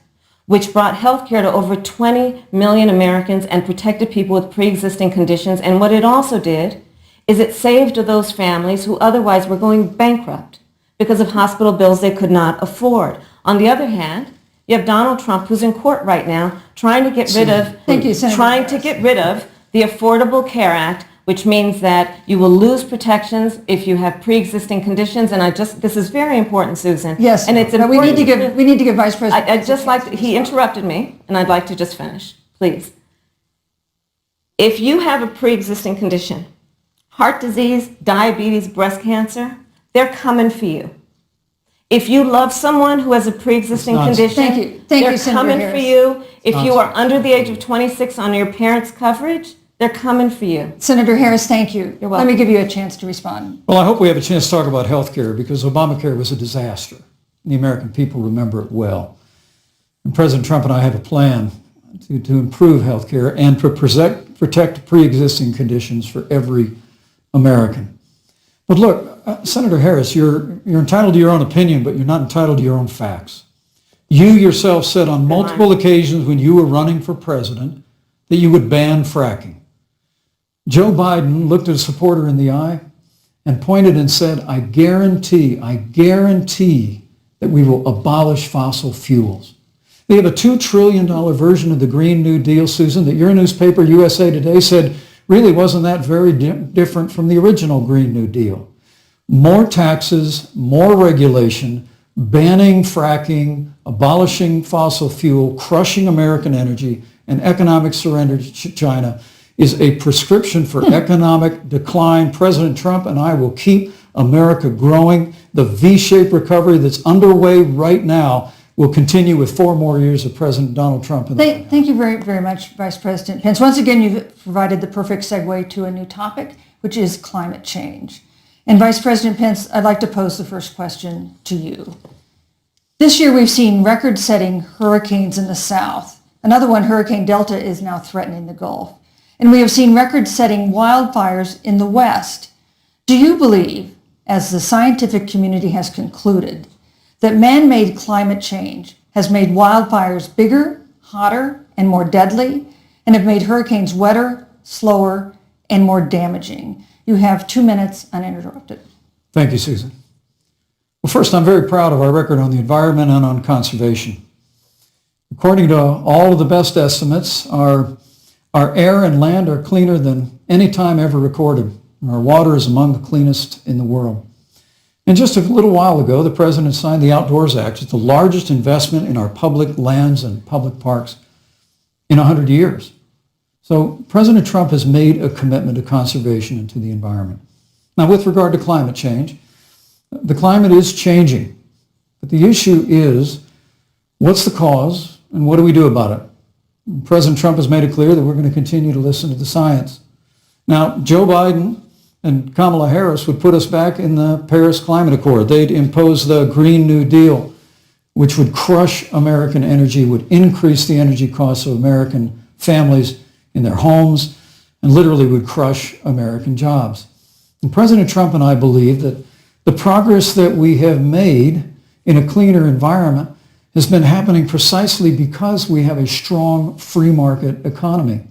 which brought health care to over 20 million Americans and protected people with pre-existing conditions. And what it also did is it saved those families who otherwise were going bankrupt because of hospital bills they could not afford. On the other hand, you have Donald Trump, who's in court right now, trying to get rid of the Affordable Care Act, which means that you will lose protections if you have pre-existing conditions. And this is very important, Susan. Yes, and it's but important. we need to give Vice President. He interrupted me, and I'd like to just finish, please. If you have a pre-existing condition, heart disease, diabetes, breast cancer, they're coming for you. If you love someone who has a pre-existing condition, Thank you, they're Senator coming Harris. for you. If you are under the age of 26 on your parents' coverage, they're coming for you. Senator Harris, thank you. You're welcome. Let me give you a chance to respond. Well, I hope we have a chance to talk about health care because Obamacare was a disaster. The American people remember it well. And President Trump and I have a plan to improve health care and to protect pre-existing conditions for every American. But look, Senator Harris, you're entitled to your own opinion, but you're not entitled to your own facts. You yourself said on multiple occasions when you were running for president that you would ban fracking. Joe Biden looked at a supporter in the eye and pointed and said, I guarantee that we will abolish fossil fuels. They have a $2 trillion version of the Green New Deal, Susan, that your newspaper, USA Today, said really wasn't that very different from the original Green New Deal. More taxes, more regulation, banning fracking, abolishing fossil fuel, crushing American energy, and economic surrender to China is a prescription for economic decline. President Trump and I will keep America growing. The V-shaped recovery that's underway right now will continue with 4 more years of President Donald Trump. Thank you very, very much, Vice President Pence. Once again, you've provided the perfect segue to a new topic, which is climate change. And Vice President Pence, I'd like to pose the first question to you. This year, we've seen record-setting hurricanes in the South. Another one, Hurricane Delta, is now threatening the Gulf. And we have seen record-setting wildfires in the West. Do you believe, as the scientific community has concluded, that man-made climate change has made wildfires bigger, hotter, and more deadly, and have made hurricanes wetter, slower, and more damaging? You have 2 minutes uninterrupted. Thank you, Susan. Well, first, I'm very proud of our record on the environment and on conservation. According to all of the best estimates, our air and land are cleaner than any time ever recorded. Our water is among the cleanest in the world. And just a little while ago, the President signed the Outdoors Act. It's the largest investment in our public lands and public parks in 100 years. So President Trump has made a commitment to conservation and to the environment. Now, with regard to climate change, the climate is changing. But the issue is, what's the cause and what do we do about it? President Trump has made it clear that we're going to continue to listen to the science. Now, Joe Biden and Kamala Harris would put us back in the Paris Climate Accord. They'd impose the Green New Deal. which would crush American energy, would increase the energy costs of American families in their homes, and literally would crush American jobs. And President Trump and I believe that the progress that we have made in a cleaner environment has been happening precisely because we have a strong free market economy.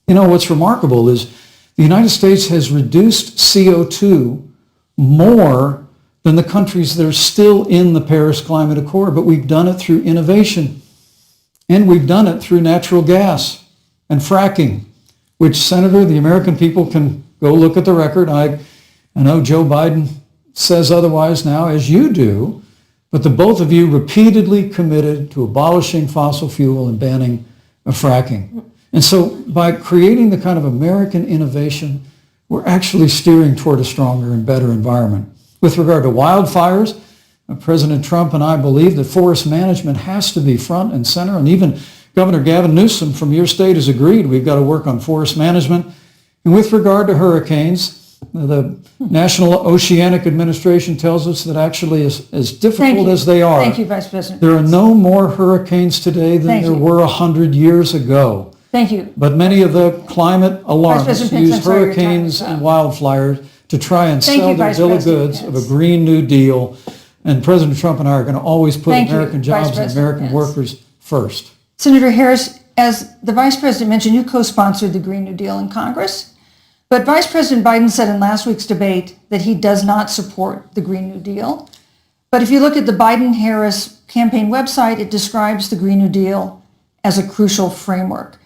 You know, what's remarkable is the United States has reduced CO2 more than the countries that are still in the Paris Climate Accord, but we've done it through innovation, and we've done it through natural gas and fracking, which, Senator, the American people can go look at the record. I know Joe Biden says otherwise now, as you do, but the both of you repeatedly committed to abolishing fossil fuel and banning fracking. And so by creating the kind of American innovation, we're actually steering toward a stronger and better environment. With regard to wildfires, President Trump and I believe that forest management has to be front and center, and even Governor Gavin Newsom from your state has agreed we've got to work on forest management. And with regard to hurricanes, the National Oceanic Administration tells us that actually as difficult as they are, Thank you, Vice President. there are no more hurricanes today than there were 100 years ago. Thank you. But many of the climate alarmists Pence, use I'm sorry, your time hurricanes is up. and wildfires to try and Thank sell you, their Vice bill of President goods of Pence. a Green New Deal. And President Trump and I are going to always put Thank you, American Vice jobs and President American Pence. workers first. Senator Harris, as the Vice President mentioned, you co-sponsored the Green New Deal in Congress. But Vice President Biden said in last week's debate that he does not support the Green New Deal. But if you look at the Biden-Harris campaign website, it describes the Green New Deal as a crucial framework.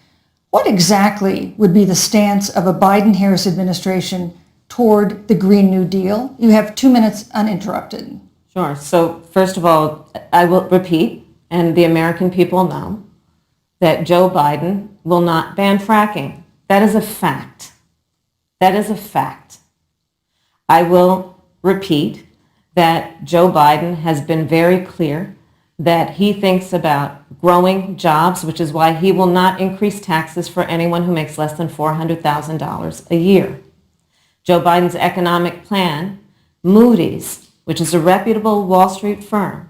What exactly would be the stance of a Biden-Harris administration toward the Green New Deal? You have 2 minutes uninterrupted. Sure. So first of all, I will repeat, and the American people know, that Joe Biden will not ban fracking. That is a fact. That is a fact. I will repeat that Joe Biden has been very clear that he thinks about growing jobs, which is why he will not increase taxes for anyone who makes less than $400,000 a year. Joe Biden's economic plan, Moody's, which is a reputable Wall Street firm,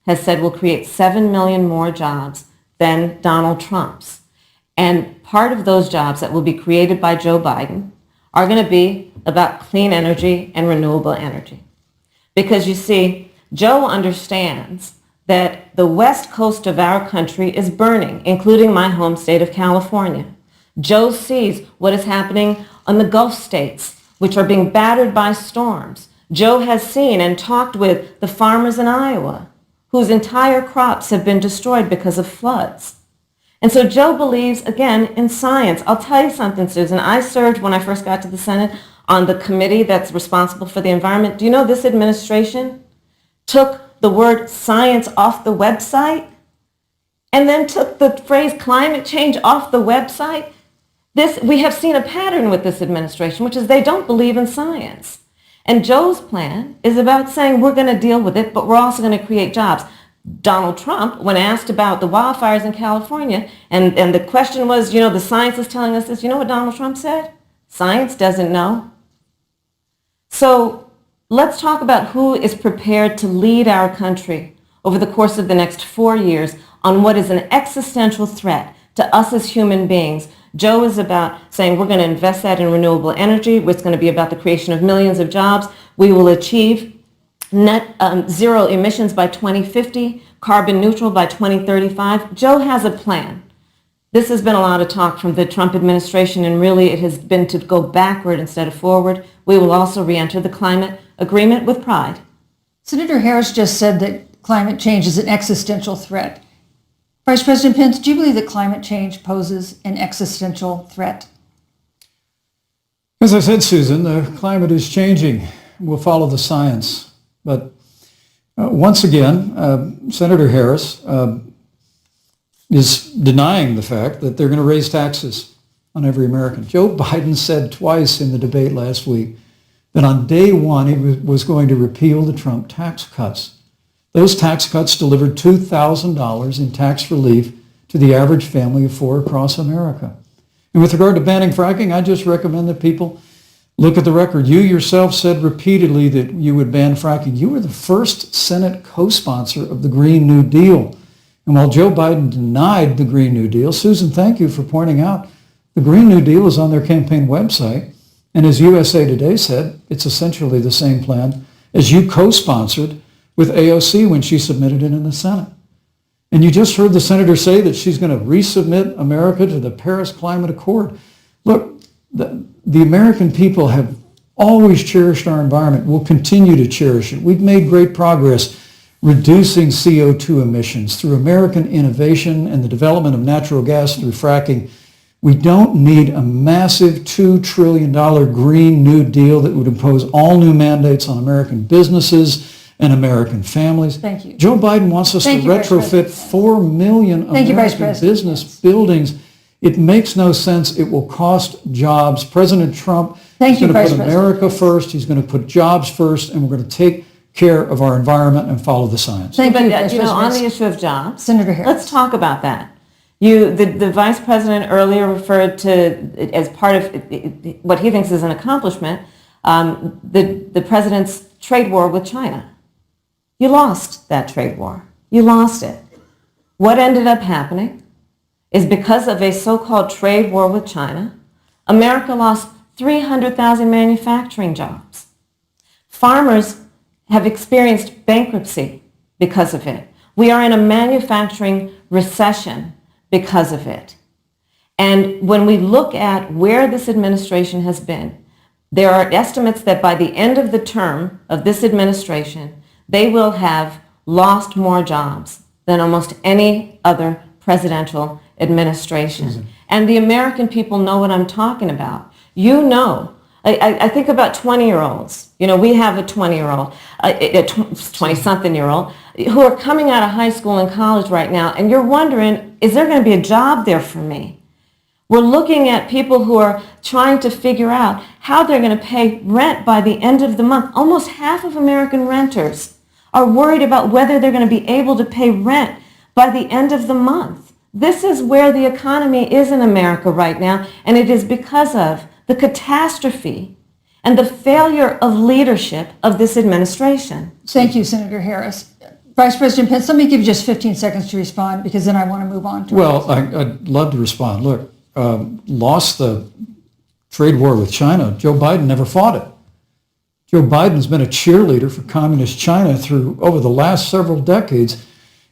has said will create 7 million more jobs than Donald Trump's. And part of those jobs that will be created by Joe Biden are going to be about clean energy and renewable energy. Because you see, Joe understands that the west coast of our country is burning, including my home state of California. Joe sees what is happening on the Gulf states, which are being battered by storms. Joe has seen and talked with the farmers in Iowa, whose entire crops have been destroyed because of floods. And so Joe believes, again, in science. I'll tell you something, Susan. I served, when I first got to the Senate, on the committee that's responsible for the environment. Do you know this administration took the word science off the website and then took the phrase climate change off the website? We have seen a pattern with this administration, which is they don't believe in science. And Joe's plan is about saying we're going to deal with it, but we're also going to create jobs. Donald Trump, when asked about the wildfires in California, and the question was, the science is telling us this, you know what Donald Trump said? Science doesn't know. So let's talk about who is prepared to lead our country over the course of the next 4 years on what is an existential threat to us as human beings. Joe is about saying we're going to invest that in renewable energy. It's going to be about the creation of millions of jobs. We will achieve net zero emissions by 2050, carbon neutral by 2035. Joe has a plan. This has been a lot of talk from the Trump administration, and really it has been to go backward instead of forward. We will also re-enter the climate agreement with pride. Senator Harris just said that climate change is an existential threat. Vice President Pence, do you believe that climate change poses an existential threat? As I said, Susan, the climate is changing. We'll follow the science. But once again, Senator Harris is denying the fact that they're going to raise taxes on every American. Joe Biden said twice in the debate last week that on day one he was going to repeal the Trump tax cuts. Those tax cuts delivered $2,000 in tax relief to the average family of four across America. And with regard to banning fracking, I just recommend that people Look at the record. You yourself said repeatedly that you would ban fracking. You were the first Senate co-sponsor of the Green New Deal. And while Joe Biden denied the Green New Deal, Susan, thank you for pointing out the Green New Deal is on their campaign website. And as USA Today said, it's essentially the same plan as you co-sponsored with AOC when she submitted it in the Senate. And you just heard the senator say that she's going to resubmit America to the Paris Climate Accord. Look, the American people have always cherished our environment. We'll continue to cherish it. We've made great progress reducing CO2 emissions through American innovation and the development of natural gas through fracking. We don't need a massive $2 trillion Green New Deal that would impose all new mandates on American businesses and American families. Thank you. Joe Biden wants us to retrofit 4 million American business buildings. It makes no sense. It will cost jobs. President Trump is going to put America first. He's going to put jobs first, and we're going to take care of our environment and follow the science. Thank you, But, on the issue of jobs, Senator Harris. let's talk about that. The vice president earlier referred to, as part of what he thinks is an accomplishment, the president's trade war with China. You lost that trade war. You lost it. What ended up happening is because of a so-called trade war with China, America lost 300,000 manufacturing jobs. Farmers have experienced bankruptcy because of it. We are in a manufacturing recession because of it. And when we look at where this administration has been, there are estimates that by the end of the term of this administration, they will have lost more jobs than almost any other presidential administration. And the American people know what I'm talking about. You know, I think about 20-year-olds. We have a 20-year-old, a 20-something-year-old, who are coming out of high school and college right now, and you're wondering, is there going to be a job there for me? We're looking at people who are trying to figure out how they're going to pay rent by the end of the month. Almost half of American renters are worried about whether they're going to be able to pay rent by the end of the month. This is where the economy is in America right now, and it is because of the catastrophe and the failure of leadership of this administration. Thank you, Senator Harris. Vice President Pence, let me give you just 15 seconds to respond, because then I want to move on to Well, I'd love to respond. Look, lost the trade war with China. Joe Biden never fought it. Joe Biden's been a cheerleader for communist China over the last several decades.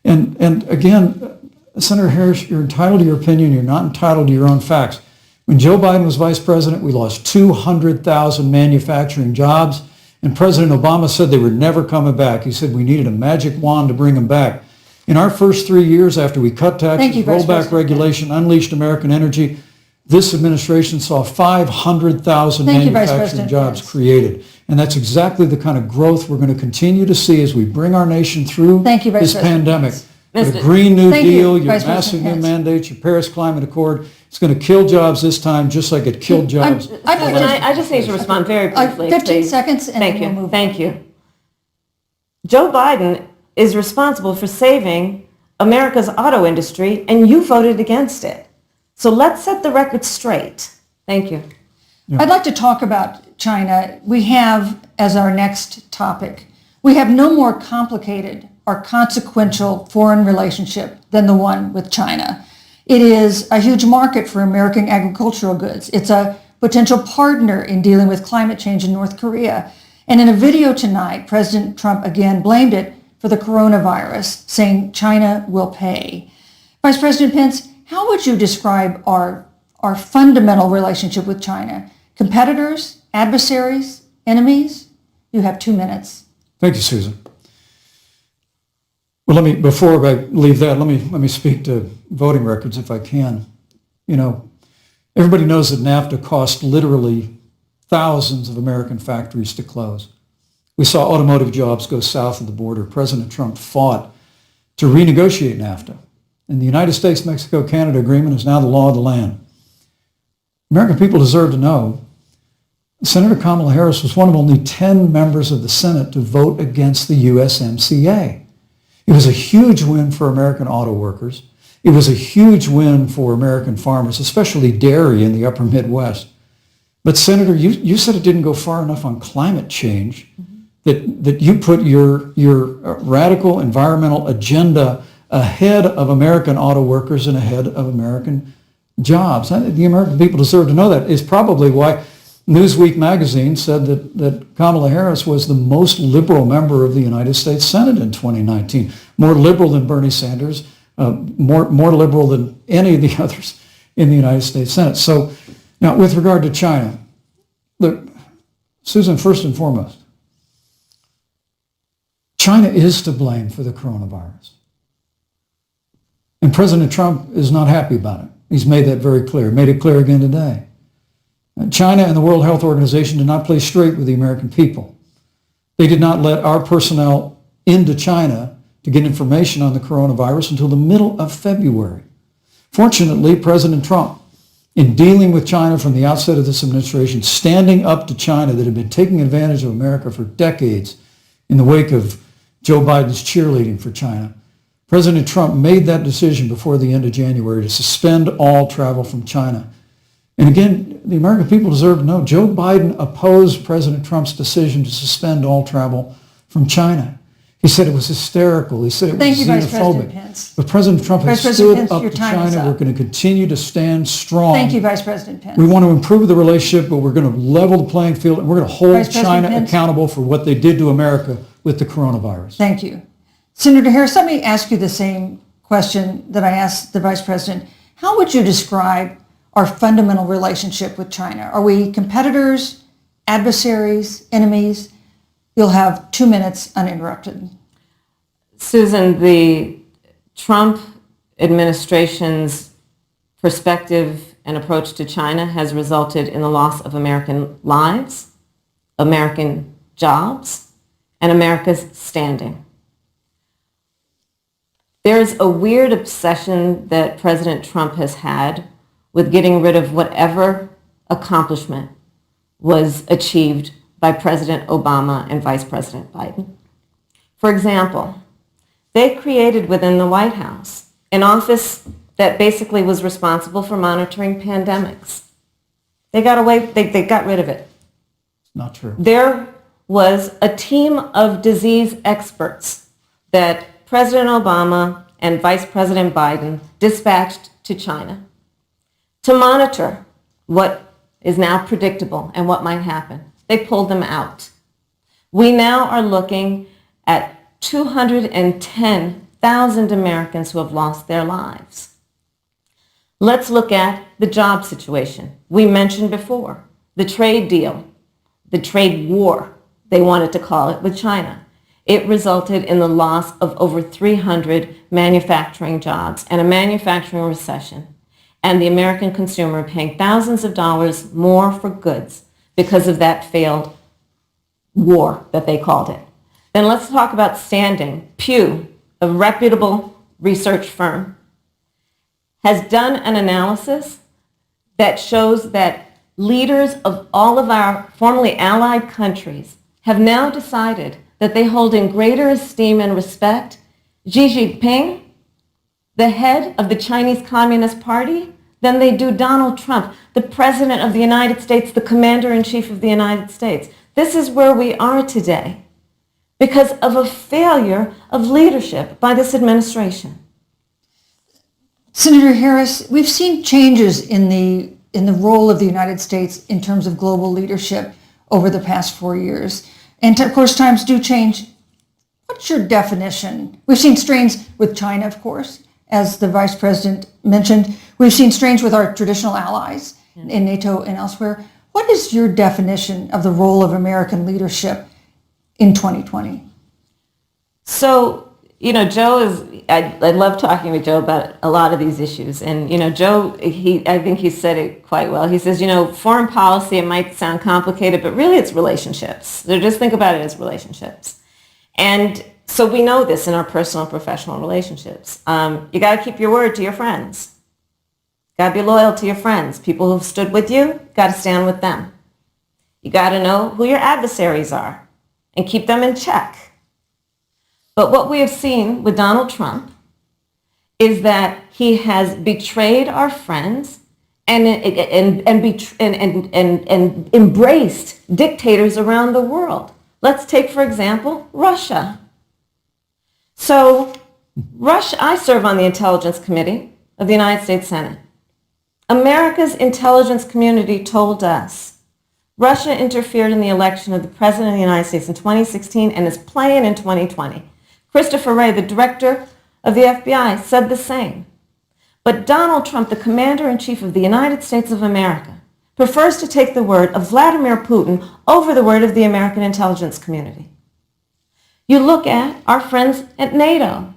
And again, Senator Harris, you're entitled to your opinion. You're not entitled to your own facts. When Joe Biden was vice president, we lost 200,000 manufacturing jobs, and President Obama said they were never coming back. He said we needed a magic wand to bring them back. In our first 3 years after we cut taxes, rolled back regulation, unleashed American energy, this administration saw 500,000 manufacturing jobs created. And that's exactly the kind of growth we're going to continue to see as we bring our nation through this pandemic. The Green New Deal, your massive new mandates, your Paris Climate Accord, it's going to kill jobs this time, just like it killed jobs. I just need to respond very briefly. 15 seconds, and then we'll move on. Thank you. Joe Biden is responsible for saving America's auto industry, and you voted against it. So let's set the record straight. Thank you. I'd like to talk about China. We have, as our next topic, we have no more complicated or consequential foreign relationship than the one with China. It is a huge market for American agricultural goods. It's a potential partner in dealing with climate change in North Korea. And in a video tonight, President Trump again blamed it for the coronavirus, saying China will pay. Vice President Pence, how would you describe our fundamental relationship with China? Competitors, adversaries, enemies? You have 2 minutes. Thank you, Susan. Well, before I leave that, let me speak to voting records if I can. Everybody knows that NAFTA cost literally thousands of American factories to close. We saw automotive jobs go south of the border. President Trump fought to renegotiate NAFTA. And the United States-Mexico-Canada agreement is now the law of the land. American people deserve to know Senator Kamala Harris was one of only 10 members of the Senate to vote against the USMCA. It was a huge win for American auto workers. It was a huge win for American farmers, especially dairy in the upper Midwest. But Senator, you said it didn't go far enough on climate change, that you put your radical environmental agenda ahead of American auto workers and ahead of American jobs. The American people deserve to know that. It's probably why Newsweek magazine said that Kamala Harris was the most liberal member of the United States Senate in 2019. More liberal than Bernie Sanders, more liberal than any of the others in the United States Senate. So now with regard to China, look, Susan, first and foremost, China is to blame for the coronavirus. And President Trump is not happy about it. He's made that very clear, made it clear again today. China and the World Health Organization did not play straight with the American people. They did not let our personnel into China to get information on the coronavirus until the middle of February. Fortunately, President Trump, in dealing with China from the outset of this administration, standing up to China that had been taking advantage of America for decades in the wake of Joe Biden's cheerleading for China, President Trump made that decision before the end of January to suspend all travel from China. And again, the American people deserve to know Joe Biden opposed President Trump's decision to suspend all travel from China. He said it was hysterical. He said it was Thank you, Vice President xenophobic. Pence. But President Trump has Vice stood President Pence, up your to time is China. up. We're going to continue to stand strong. Thank you, Vice President Pence. We want to improve the relationship, but we're going to level the playing field, and we're going to hold Vice President China Pence. accountable for what they did to America with the coronavirus. Thank you. Senator Harris, let me ask you the same question that I asked the Vice President. How would you describe our fundamental relationship with China? Are we competitors, adversaries, enemies? You'll have 2 minutes uninterrupted. Susan, the Trump administration's perspective and approach to China has resulted in the loss of American lives, American jobs, and America's standing. There's a weird obsession that President Trump has had with getting rid of whatever accomplishment was achieved by President Obama and Vice President Biden. For example, they created within the White House an office that basically was responsible for monitoring pandemics. They got rid of it. Not true. There was a team of disease experts that President Obama and Vice President Biden dispatched to China to monitor what is now predictable and what might happen. They pulled them out. We now are looking at 210,000 Americans who have lost their lives. Let's look at the job situation. We mentioned before the trade deal, the trade war, they wanted to call it, with China. It resulted in the loss of over 300 manufacturing jobs and a manufacturing recession, and the American consumer paying thousands of dollars more for goods because of that failed war that they called it. Then let's talk about standing. Pew, a reputable research firm, has done an analysis that shows that leaders of all of our formerly allied countries have now decided that they hold in greater esteem and respect Xi Jinping, the head of the Chinese Communist Party, than they do Donald Trump, the President of the United States, the Commander-in-Chief of the United States. This is where we are today because of a failure of leadership by this administration. Senator Harris, we've seen changes in the role of the United States in terms of global leadership over the past 4 years. And of course, times do change. What's your definition? We've seen strains with China, of course, as the Vice President mentioned. We've seen strains with our traditional allies in NATO and elsewhere. What is your definition of the role of American leadership in 2020? So, Joe I love talking with Joe about a lot of these issues. And, Joe, I think he said it quite well. He says, foreign policy, it might sound complicated, but really it's relationships. So just think about it as relationships. And so we know this in our personal and professional relationships. You got to keep your word to your friends. Got to be loyal to your friends. People who've stood with you, got to stand with them. You got to know who your adversaries are and keep them in check. But what we have seen with Donald Trump is that he has betrayed our friends and embraced dictators around the world. Let's take, for example, Russia. So Russia, I serve on the Intelligence Committee of the United States Senate. America's intelligence community told us Russia interfered in the election of the President of the United States in 2016 and is playing in 2020. Christopher Wray, the director of the FBI, said the same. But Donald Trump, the commander-in-chief of the United States of America, prefers to take the word of Vladimir Putin over the word of the American intelligence community. You look at our friends at NATO.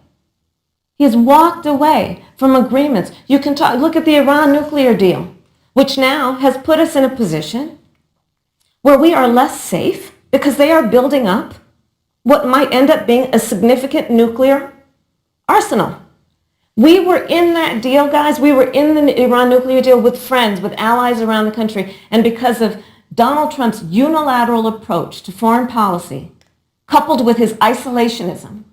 He has walked away from agreements. You can look at the Iran nuclear deal, which now has put us in a position where we are less safe because they are building up what might end up being a significant nuclear arsenal. We were in that deal, guys. We were in the Iran nuclear deal with friends, with allies around the country. And because of Donald Trump's unilateral approach to foreign policy, coupled with his isolationism,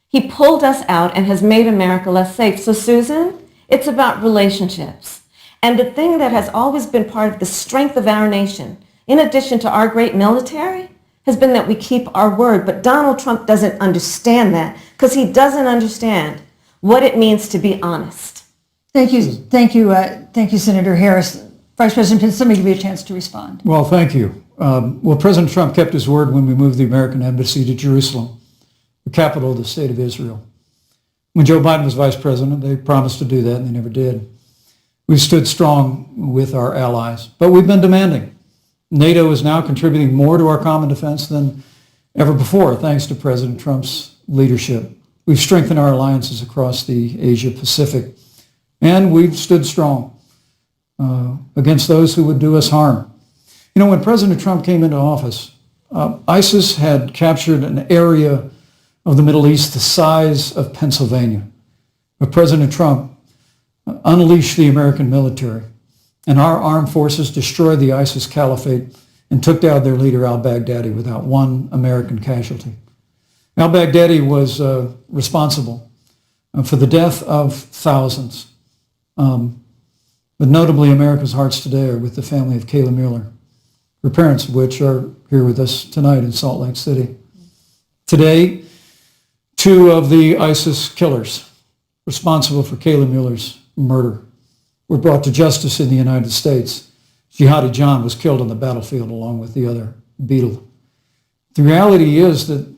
he pulled us out and has made America less safe. So, Susan, it's about relationships. And the thing that has always been part of the strength of our nation, in addition to our great military, has been that we keep our word. But Donald Trump doesn't understand that because he doesn't understand what it means to be honest. Thank you, Senator Harris. Vice President Pence, let me give you a chance to respond. Well, thank you. Well, President Trump kept his word when we moved the American embassy to Jerusalem, the capital of the state of Israel. When Joe Biden was vice president, they promised to do that, and they never did. We've stood strong with our allies, but we've been demanding. NATO is now contributing more to our common defense than ever before, thanks to President Trump's leadership. We've strengthened our alliances across the Asia-Pacific, and we've stood strong against those who would do us harm. You know, when President Trump came into office, ISIS had captured an area of the Middle East the size of Pennsylvania. But President Trump unleashed the American military, and our armed forces destroyed the ISIS caliphate and took down their leader al-Baghdadi without one American casualty. Al-Baghdadi was responsible for the death of thousands. But notably, America's hearts today are with the family of Kayla Mueller, her parents of which are here with us tonight in Salt Lake City. Today, two of the ISIS killers responsible for Kayla Mueller's murder were brought to justice in the United States. Jihadi John was killed on the battlefield along with the other beetle. The reality is that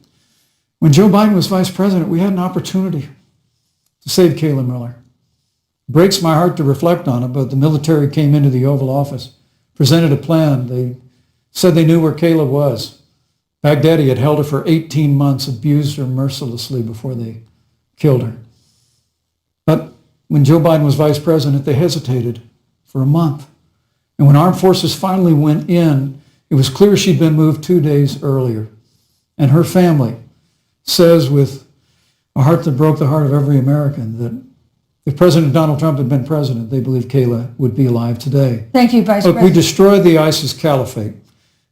when Joe Biden was vice president, we had an opportunity to save Kayla Mueller. It breaks my heart to reflect on it, but the military came into the Oval Office, presented a plan. They said they knew where Kayla was. Baghdadi had held her for 18 months, abused her mercilessly before they killed her. But when Joe Biden was vice president, they hesitated for a month. And when armed forces finally went in, it was clear she'd been moved 2 days earlier. And her family says with a heart that broke the heart of every American that if President Donald Trump had been president, they believe Kayla would be alive today. Thank you, Vice Look, President. we destroyed the ISIS caliphate.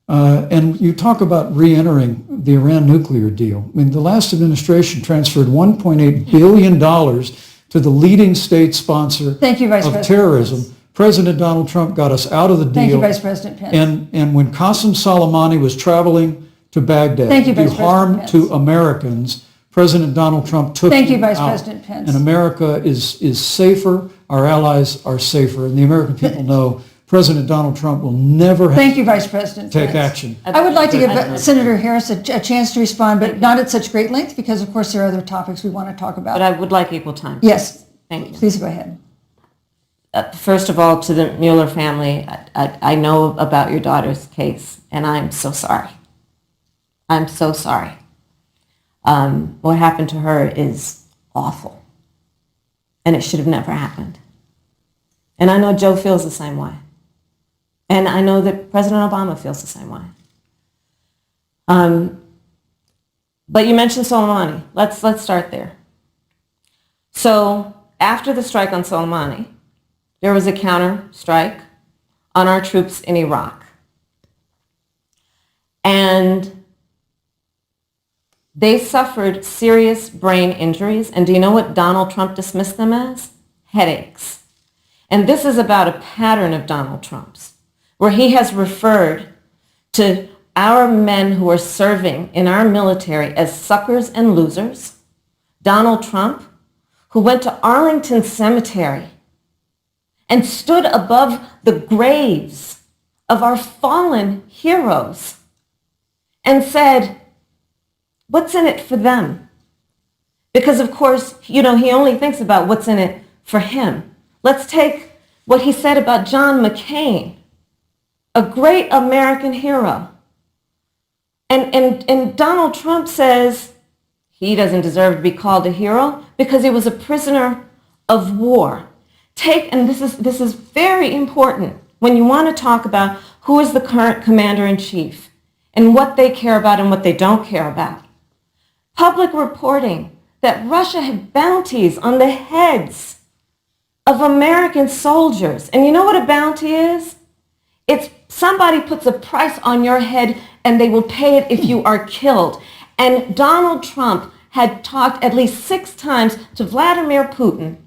And you talk about re-entering the Iran nuclear deal. I mean, the last administration transferred $1.8 billion to the leading state sponsor Thank you, Vice of President terrorism. Pence. President Donald Trump got us out of the deal. Thank you, Vice President Pence. And when Qasem Soleimani was traveling to Baghdad Thank you, to do Vice President harm Pence. to Americans, President Donald Trump took Thank you, him Vice out. President Pence. And America is safer, our allies are safer, and the American people know President Donald Trump will never have Thank you, Vice President to take Pence. action. I would like to give Senator Harris a chance to respond, but not at such great length because, of course, there are other topics we want to talk about. But I would like equal time. Yes. Thank you. Please go ahead. First of all, to the Mueller family, I know about your daughter's case, and I'm so sorry. I'm so sorry. What happened to her is awful, and it should have never happened. And I know Joe feels the same way. And I know that President Obama feels the same way. But you mentioned Soleimani. Let's start there. So after the strike on Soleimani, there was a counter strike on our troops in Iraq. And they suffered serious brain injuries. And do you know what Donald Trump dismissed them as? Headaches. And this is about a pattern of Donald Trump's, where he has referred to our men who are serving in our military as suckers and losers. Donald Trump, who went to Arlington Cemetery and stood above the graves of our fallen heroes and said, what's in it for them? Because, of course, he only thinks about what's in it for him. Let's take what he said about John McCain, a great American hero. And Donald Trump says he doesn't deserve to be called a hero because he was a prisoner of war. And this is very important when you want to talk about who is the current commander-in-chief and what they care about and what they don't care about. Public reporting that Russia had bounties on the heads of American soldiers. And you know what a bounty is? It's somebody puts a price on your head and they will pay it if you are killed. And Donald Trump had talked at least 6 times to Vladimir Putin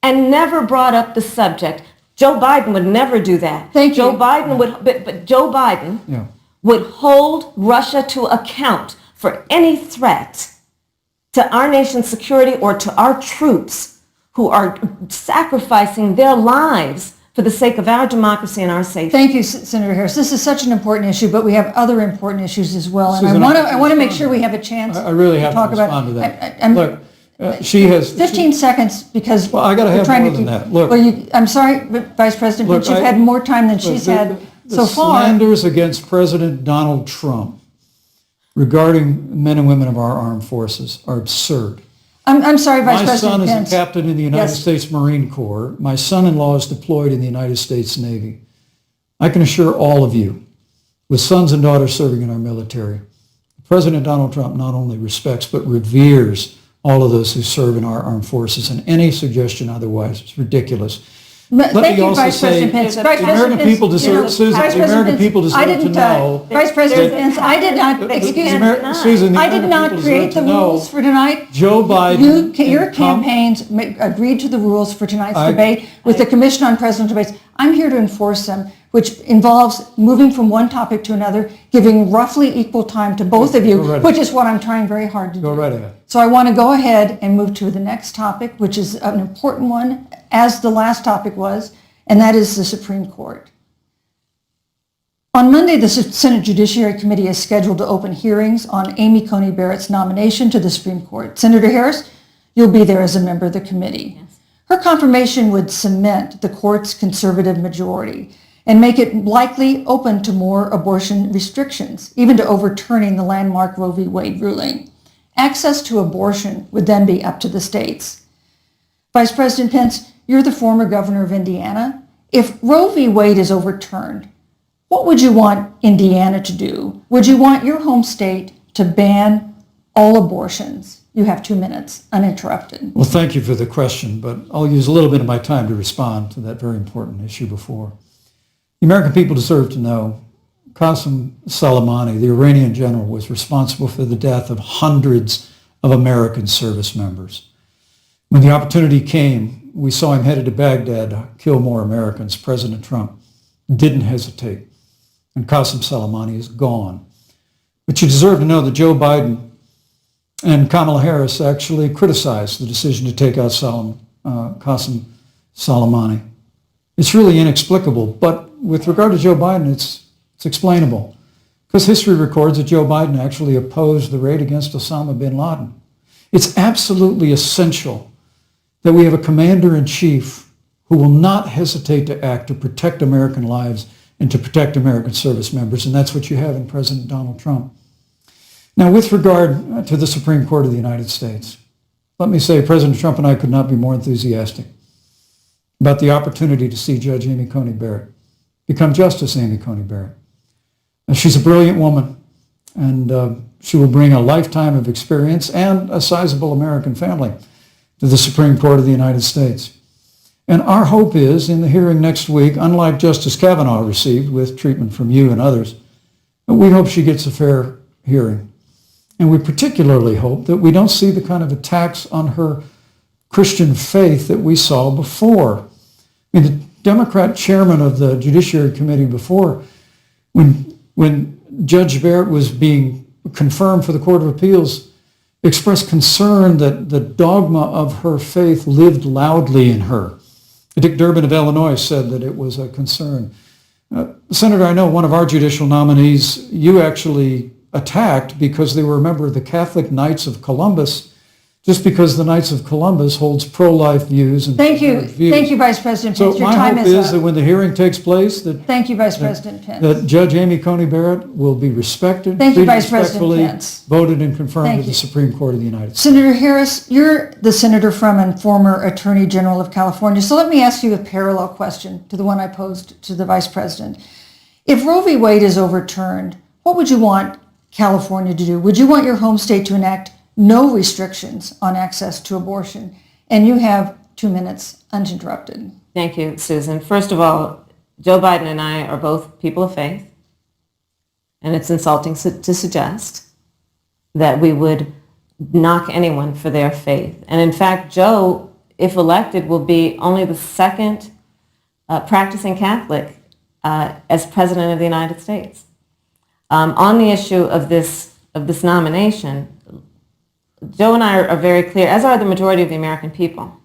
and never brought up the subject. Joe Biden would never do that. Thank you. Joe Biden would, but Joe Biden would hold Russia to account for any threat to our nation's security or to our troops who are sacrificing their lives for the sake of our democracy and our safety. Thank you, Senator Harris. This is such an important issue, but we have other important issues as well. And Susan, I want to make sure we have a chance I really have to talk respond about to that. Look, she has 15 seconds because Well, I gotta we're have trying more to than keep- that. Look. Well, I'm sorry, but Vice President Pence, you've had more time than she's had so far. The slanders against President Donald Trump regarding men and women of our armed forces are absurd. I'm sorry, Vice My President son is Pence. a captain in the United Yes. States Marine Corps. My son-in-law is deployed in the United States Navy. I can assure all of you, with sons and daughters serving in our military, President Donald Trump not only respects but reveres all of those who serve in our armed forces, and any suggestion otherwise is ridiculous. Thank you, Vice President Pence. The Vice President American Pence, people deserve, Susan, Vice the President American Pence, people I deserve to didn't, know. Vice President that- Pence, I did not, excuse me, Susan, the I did American not people create deserve the to know rules for tonight. Joe Biden. Your and Tom- campaigns agreed to the rules for tonight's debate with the Commission on Presidential Debates. I'm here to enforce them, which involves moving from one topic to another, giving roughly equal time to both of Go you, right ahead. which is what I'm trying very hard to do. Go right ahead. So I want to go ahead and move to the next topic, which is an important one, as the last topic was, and that is the Supreme Court. On Monday, the Senate Judiciary Committee is scheduled to open hearings on Amy Coney Barrett's nomination to the Supreme Court. Senator Harris, you'll be there as a member of the committee. Yes. Her confirmation would cement the court's conservative majority and make it likely open to more abortion restrictions, even to overturning the landmark Roe v. Wade ruling. Access to abortion would then be up to the states. Vice President Pence, you're the former governor of Indiana. If Roe v. Wade is overturned, what would you want Indiana to do? Would you want your home state to ban all abortions? You have 2 minutes, uninterrupted. Well, thank you for the question, but I'll use a little bit of my time to respond to that very important issue before. The American people deserve to know Qasem Soleimani, the Iranian general, was responsible for the death of hundreds of American service members. When the opportunity came, we saw him headed to Baghdad to kill more Americans. President Trump didn't hesitate, and Qasem Soleimani is gone. But you deserve to know that Joe Biden and Kamala Harris actually criticized the decision to take out Qasem Soleimani. It's really inexplicable, but with regard to Joe Biden, it's explainable. Because history records that Joe Biden actually opposed the raid against Osama bin Laden. It's absolutely essential that we have a commander-in-chief who will not hesitate to act to protect American lives and to protect American service members, and that's what you have in President Donald Trump. Now, with regard to the Supreme Court of the United States, let me say President Trump and I could not be more enthusiastic about the opportunity to see Judge Amy Coney Barrett become Justice Amy Coney Barrett. Now, she's a brilliant woman, and she will bring a lifetime of experience and a sizable American family to the Supreme Court of the United States. And our hope is, in the hearing next week, unlike Justice Kavanaugh received with treatment from you and others, we hope she gets a fair hearing. And we particularly hope that we don't see the kind of attacks on her Christian faith that we saw before. I mean, the Democrat chairman of the Judiciary Committee before, when Judge Barrett was being confirmed for the Court of Appeals, expressed concern that the dogma of her faith lived loudly in her. Dick Durbin of Illinois said that it was a concern. Senator, I know one of our judicial nominees you actually attacked because they were a member of the Catholic Knights of Columbus, just because the Knights of Columbus holds pro-life views. And Thank you. views. Thank you, Vice President So Pence. Your my time hope is is up. that when the hearing takes place, that Thank you, Vice President Pence. that Judge Amy Coney Barrett will be respected, Thank you, treated Vice President respectfully, Pence. voted and confirmed Thank with the you. Supreme Court of the United States. Senator Harris, you're the senator from and former Attorney General of California. So let me ask you a parallel question to the one I posed to the Vice President. If Roe v. Wade is overturned, what would you want California to do? Would you want your home state to enact no restrictions on access to abortion? And you have 2 minutes uninterrupted. Thank you, Susan. First of all, Joe Biden and I are both people of faith, and it's insulting to suggest that we would knock anyone for their faith. And in fact, Joe, if elected, will be only the second practicing Catholic as President of the United States. On the issue of this nomination, Joe and I are very clear, as are the majority of the American people.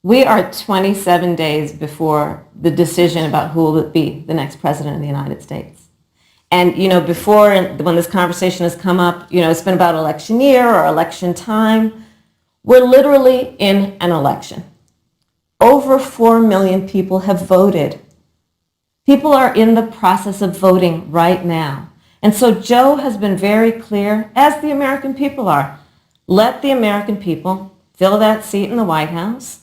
We are 27 days before the decision about who will be the next president of the United States. And, before, when this conversation has come up, it's been about election year or election time. We're literally in an election. Over 4 million people have voted. People are in the process of voting right now. And so Joe has been very clear, as the American people are. Let the American people fill that seat in the White House,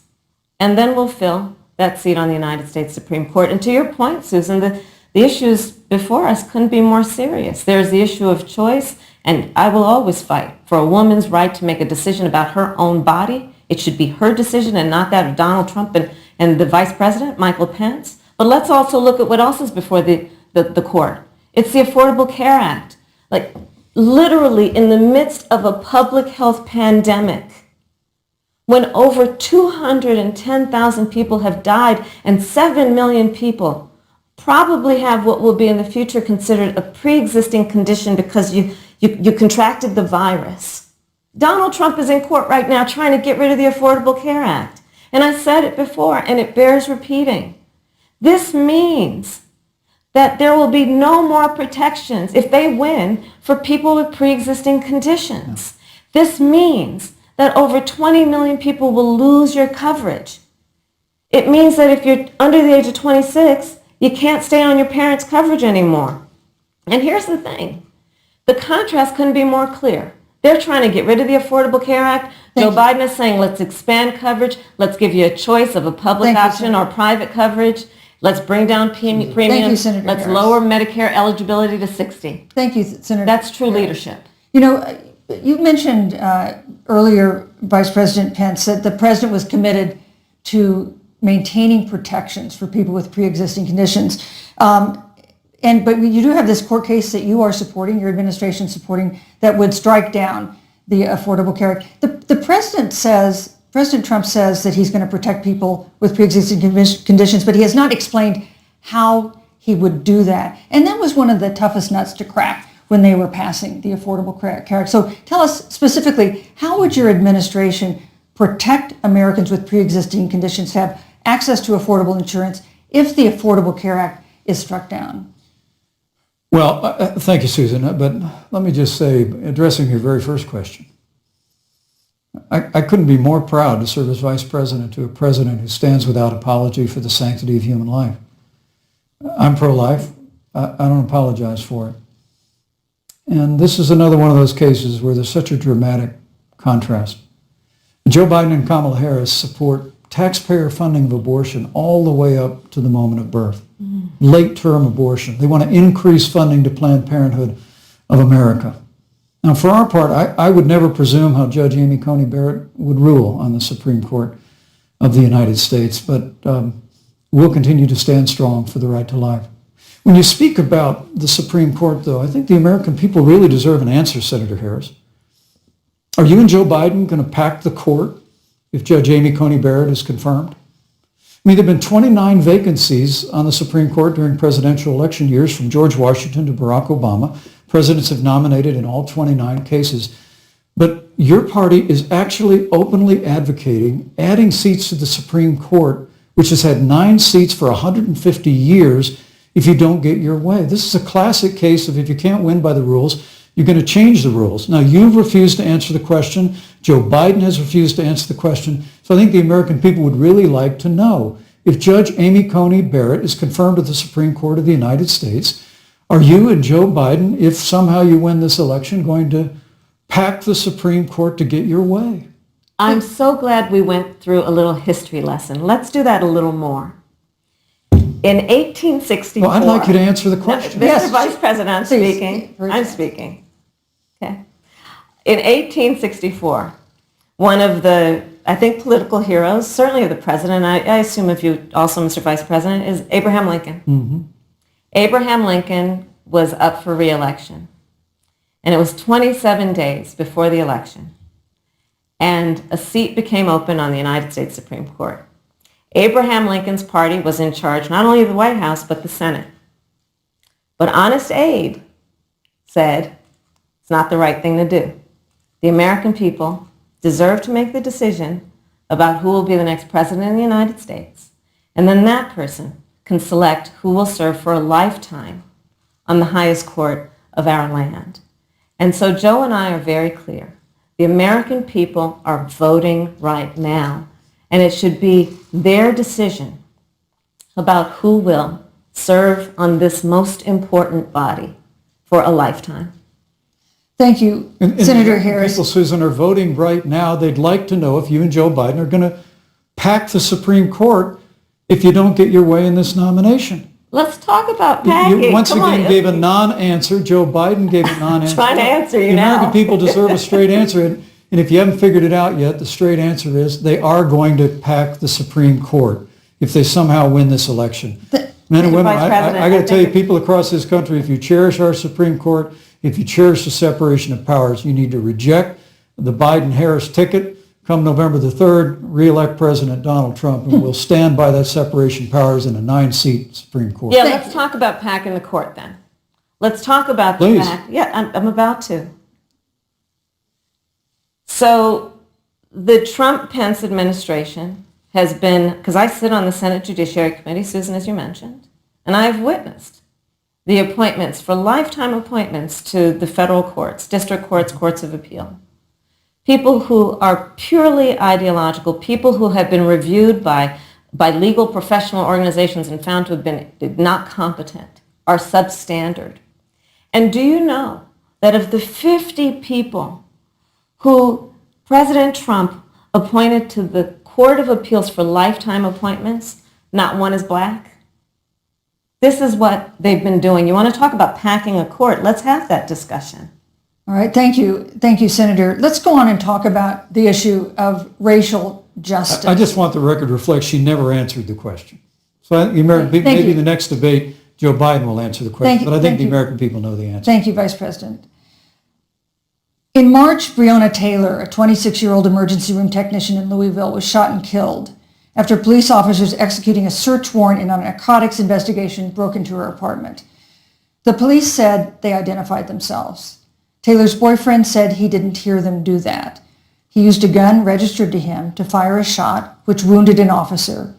and then we'll fill that seat on the United States Supreme Court. And to your point, Susan, the issues before us couldn't be more serious. There's the issue of choice, and I will always fight for a woman's right to make a decision about her own body. It should be her decision and not that of Donald Trump and the Vice President, Michael Pence. But let's also look at what else is before the court. It's the Affordable Care Act. Literally in the midst of a public health pandemic, when over 210,000 people have died and 7 million people probably have what will be in the future considered a pre-existing condition because you contracted the virus. Donald Trump is in court right now trying to get rid of the Affordable Care Act. And I said it before, and it bears repeating. This means that there will be no more protections if they win for people with pre-existing conditions. This means that over 20 million people will lose your coverage. It means that if you're under the age of 26, you can't stay on your parents' coverage anymore. And here's the thing. The contrast couldn't be more clear. They're trying to get rid of the Affordable Care Act. Joe Biden is saying, let's expand coverage. Let's give you a choice of a public option or private coverage. Let's bring down premiums. Thank you, Senator Let's Harris. lower Medicare eligibility to 60. Thank you, Senator. That's true leadership. You mentioned earlier, Vice President Pence, that the president was committed to maintaining protections for people with pre-existing conditions. But you do have this court case that you are supporting, your administration supporting, that would strike down the Affordable Care Act. The President Trump says that he's going to protect people with pre-existing conditions, but he has not explained how he would do that. And that was one of the toughest nuts to crack when they were passing the Affordable Care Act. So tell us specifically, how would your administration protect Americans with pre-existing conditions to have access to affordable insurance if the Affordable Care Act is struck down? Well, thank you, Susan. But let me just say, addressing your very first question, I couldn't be more proud to serve as vice president to a president who stands without apology for the sanctity of human life. I'm pro-life. I don't apologize for it. And this is another one of those cases where there's such a dramatic contrast. Joe Biden and Kamala Harris support taxpayer funding of abortion all the way up to the moment of birth. Late-term abortion. They want to increase funding to Planned Parenthood of America. Now, for our part, I would never presume how Judge Amy Coney Barrett would rule on the Supreme Court of the United States, but we'll continue to stand strong for the right to life. When you speak about the Supreme Court, though, I think the American people really deserve an answer, Senator Harris. Are you and Joe Biden going to pack the court if Judge Amy Coney Barrett is confirmed? I I mean, there have been 29 vacancies on the Supreme Court during presidential election years, from George Washington to Barack Obama. Presidents have nominated in all 29 cases. But your party is actually openly advocating adding seats to the Supreme Court, which has had 9 seats for 150 years, if you don't get your way. This is a classic case of if you can't win by the rules, you're going to change the rules. Now, you've refused to answer the question. Joe Biden has refused to answer the question. So I think the American people would really like to know, if Judge Amy Coney Barrett is confirmed to the Supreme Court of the United States, are you and Joe Biden, if somehow you win this election, going to pack the Supreme Court to get your way? I'm so glad we went through a little history lesson. Let's do that a little more. In 1864... Well, I'd like you to answer the question. No, Mr. Vice President, I'm speaking. I'm speaking. Okay. In 1864, one of the, I think, political heroes, certainly the president, I assume if you also, Mr. Vice President, is Abraham Lincoln. Mm-hmm. Abraham Lincoln was up for re-election. And it was 27 days before the election. And a seat became open on the United States Supreme Court. Abraham Lincoln's party was in charge not only of the White House, but the Senate. But Honest Abe said it's not the right thing to do. The American people deserve to make the decision about who will be the next president of the United States. And then that person can select who will serve for a lifetime on the highest court of our land. And so Joe and I are very clear. The American people are voting right now, and it should be their decision about who will serve on this most important body for a lifetime. Thank you, And Senator Harris. People, Susan, are voting right now. They'd like to know if you and Joe Biden are going to pack the Supreme Court if you don't get your way in this nomination. Let's talk about packing. You once Come again on. gave a non-answer. Joe Biden gave a non-answer. Trying to answer you the now. American people deserve a straight answer. And if you haven't figured it out yet, the straight answer is they are going to pack the Supreme Court if they somehow win this election. Men and Mr. women, Vice President, I got to tell you, think- people across this country, if you cherish our Supreme Court, if you cherish the separation of powers, you need to reject the Biden-Harris ticket. Come November the 3rd, re-elect President Donald Trump, and we'll stand by that separation of powers in a 9-seat Supreme Court. Yeah, let's talk about packing the court then. Let's talk about the Please. fact. Yeah, I'm about to. So the Trump-Pence administration has been, because I sit on the Senate Judiciary Committee, Susan, as you mentioned, and I've witnessed the appointments for lifetime appointments to the federal courts, district courts, courts of appeal. People who are purely ideological, people who have been reviewed by legal professional organizations and found to have been not competent, are substandard. And do you know that of the 50 people who President Trump appointed to the Court of Appeals for lifetime appointments, not one is black? This is what they've been doing. You want to talk about packing a court? Let's have that discussion. All right, thank you. Thank you, Senator. Let's go on and talk about the issue of racial justice. I just want the record to reflect she never answered the question. So the American people, Thank maybe you. in the next debate, Joe Biden will answer the question, but I think thank the you. American people know the answer. Thank you, Vice President. In March, Breonna Taylor, a 26-year-old emergency room technician in Louisville, was shot and killed after police officers executing a search warrant in a narcotics investigation broke into her apartment. The police said they identified themselves. Taylor's boyfriend said he didn't hear them do that. He used a gun registered to him to fire a shot, which wounded an officer.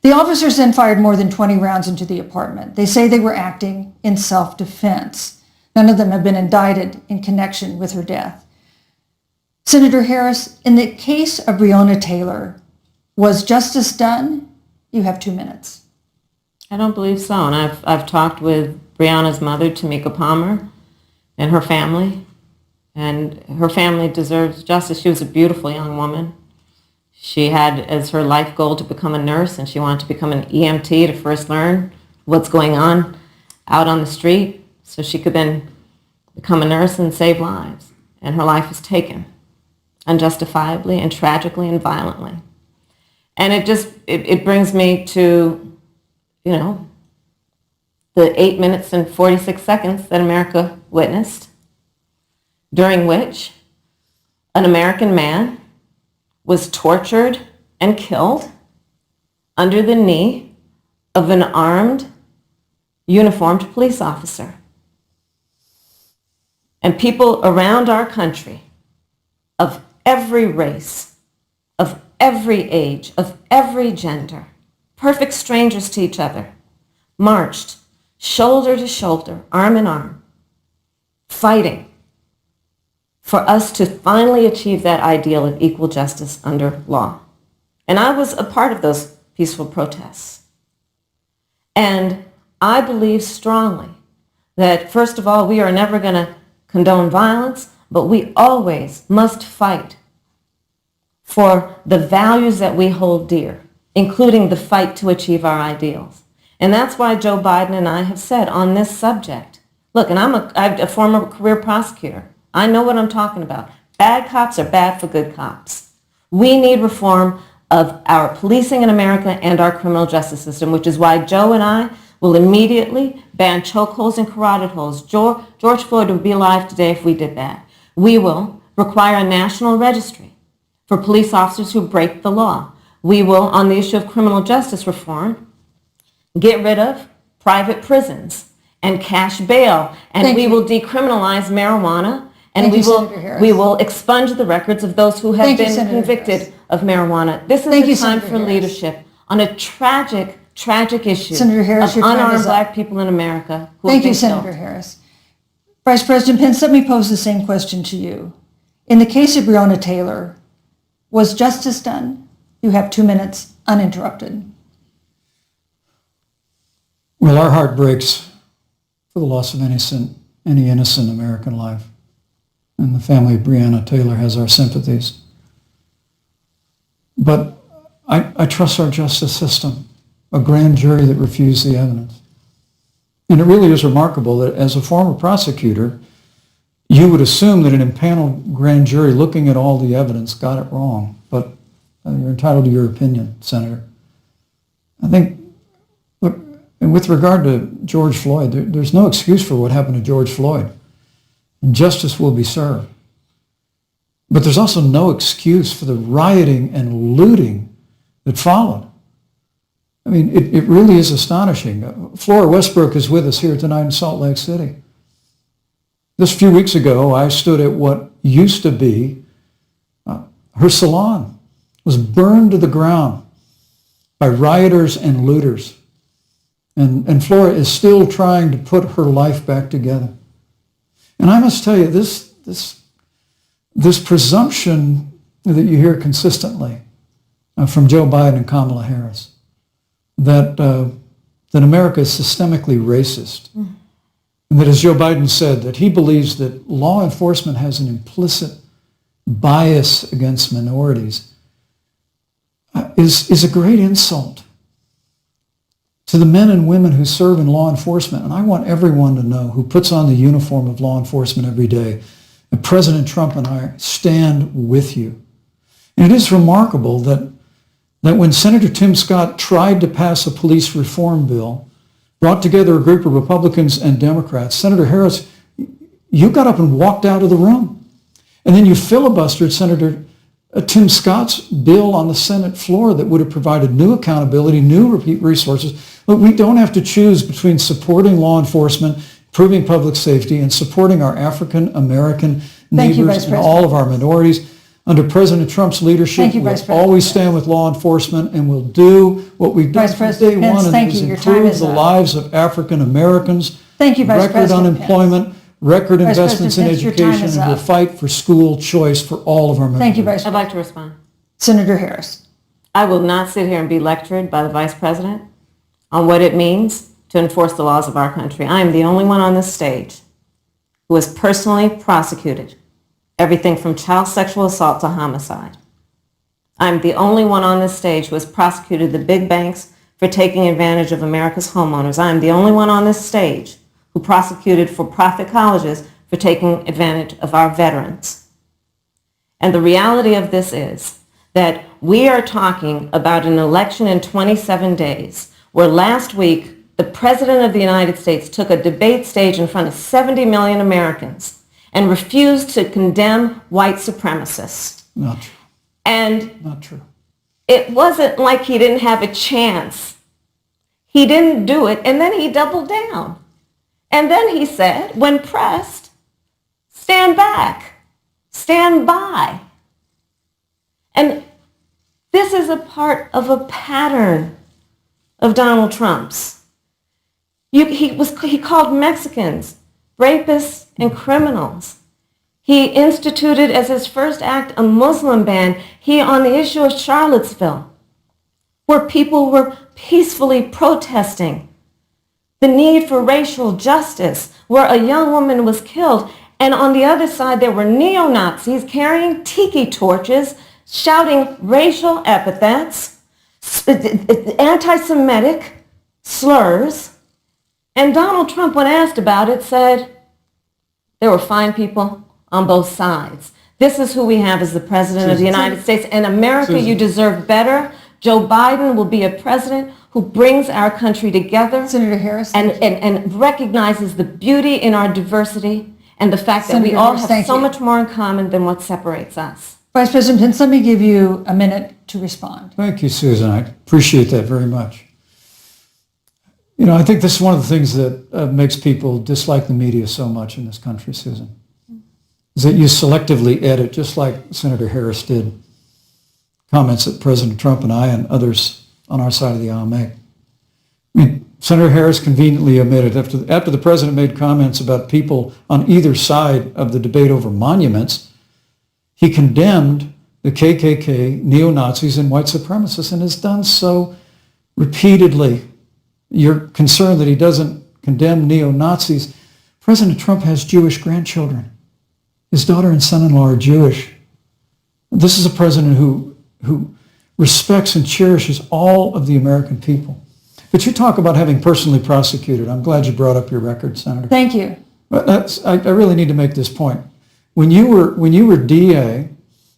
The officers then fired more than 20 rounds into the apartment. They say they were acting in self-defense. None of them have been indicted in connection with her death. Senator Harris, in the case of Breonna Taylor, was justice done? You have 2 minutes. I don't believe so. And I've talked with Breonna's mother, Tamika Palmer, and her family. And her family deserves justice. She was a beautiful young woman. She had as her life goal to become a nurse, and she wanted to become an EMT to first learn what's going on out on the street so she could then become a nurse and save lives. And her life was taken unjustifiably and tragically and violently. And it brings me to, the 8 minutes and 46 seconds that America witnessed, during which an American man was tortured and killed under the knee of an armed, uniformed police officer. And people around our country of every race, of every age, of every gender, perfect strangers to each other, marched shoulder to shoulder, arm in arm, fighting for us to finally achieve that ideal of equal justice under law. And I was a part of those peaceful protests. And I believe strongly that, first of all, we are never going to condone violence, but we always must fight for the values that we hold dear, including the fight to achieve our ideals. And that's why Joe Biden and I have said on this subject, look, and I'm a former career prosecutor. I know what I'm talking about. Bad cops are bad for good cops. We need reform of our policing in America and our criminal justice system, which is why Joe and I will immediately ban chokeholds and carotid holds. George Floyd would be alive today if we did that. We will require a national registry for police officers who break the law. We will, on the issue of criminal justice reform, get rid of private prisons and cash bail, and we will decriminalize marijuana, and we will expunge the records of those who have been convicted of marijuana. This is the time for leadership on a tragic issue of unarmed black people in America who have been killed. Thank you, Senator Harris. Vice President Pence, let me pose the same question to you. In the case of Breonna Taylor, was justice done? You have 2 minutes uninterrupted. Well, our heart breaks for the loss of any innocent American life. And the family of Breonna Taylor has our sympathies. But I trust our justice system, a grand jury that refused the evidence. And it really is remarkable that as a former prosecutor, you would assume that an impaneled grand jury looking at all the evidence got it wrong. But you're entitled to your opinion, Senator. I think, look, and with regard to George Floyd, there's no excuse for what happened to George Floyd. And justice will be served. But there's also no excuse for the rioting and looting that followed. I mean, it really is astonishing. Flora Westbrook is with us here tonight in Salt Lake City. Just a few weeks ago, I stood at what used to be her salon. It was burned to the ground by rioters and looters. And Flora is still trying to put her life back together. And I must tell you, this presumption that you hear consistently from Joe Biden and Kamala Harris, that America is systemically racist, and that, as Joe Biden said, that he believes that law enforcement has an implicit bias against minorities, is a great insult to the men and women who serve in law enforcement. And I want everyone to know, who puts on the uniform of law enforcement every day, that President Trump and I stand with you. And it is remarkable that when Senator Tim Scott tried to pass a police reform bill, brought together a group of Republicans and Democrats, Senator Harris, you got up and walked out of the room. And then you filibustered Senator Tim Scott's bill on the Senate floor that would have provided new accountability, new resources. But we don't have to choose between supporting law enforcement, improving public safety, and supporting our African American neighbors and all of our minorities. Under President Trump's leadership, we'll always stand with law enforcement, and we'll do what we've done from day one, and that is improve the lives of African Americans. Thank you, Vice President Pence. Record unemployment, record investments in education, and we'll fight for school choice for all of our members. Thank you, Vice President. I'd like to respond. Senator Harris. I will not sit here and be lectured by the Vice President on what it means to enforce the laws of our country. I am the only one on this stage who has personally prosecuted everything from child sexual assault to homicide. I'm the only one on this stage who has prosecuted the big banks for taking advantage of America's homeowners. I'm the only one on this stage who prosecuted for-profit colleges for taking advantage of our veterans. And the reality of this is that we are talking about an election in 27 days, where last week the President of the United States took a debate stage in front of 70 million Americans and refused to condemn white supremacists. Not true. And not true. it wasn't like he didn't have a chance. He didn't do it, and then he doubled down. And then he said, when pressed, stand back, stand by. And this is a part of a pattern of Donald Trump's. He called Mexicans rapists and criminals. He instituted as his first act a Muslim ban. On the issue of Charlottesville, where people were peacefully protesting the need for racial justice, where a young woman was killed, and on the other side there were neo-Nazis carrying tiki torches, shouting racial epithets, anti-Semitic slurs, and Donald Trump, when asked about it, said there were fine people on both sides. This is who we have as the President of the United States. And America, you deserve better. Joe Biden will be a president who brings our country together. Senator Harris. And recognizes the beauty in our diversity and the fact that we Senator all Harris, have so much more in common than what separates us. Vice President Pence, let me give you a minute to respond. Thank you, Susan. I appreciate that very much. You know, I think this is one of the things that makes people dislike the media so much in this country, Susan, is that you selectively edit, just like Senator Harris did, comments that President Trump and I and others on our side of the aisle make. I mean, Senator Harris conveniently omitted, after the president made comments about people on either side of the debate over monuments, he condemned the KKK, neo-Nazis, and white supremacists, and has done so repeatedly. You're concerned that he doesn't condemn neo-Nazis. President Trump has Jewish grandchildren. His daughter and son-in-law are Jewish. This is a president who respects and cherishes all of the American people. But you talk about having personally prosecuted. I'm glad you brought up your record, Senator. Thank you. But I really need to make this point. When you were DA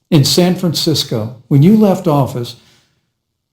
in San Francisco, when you left office,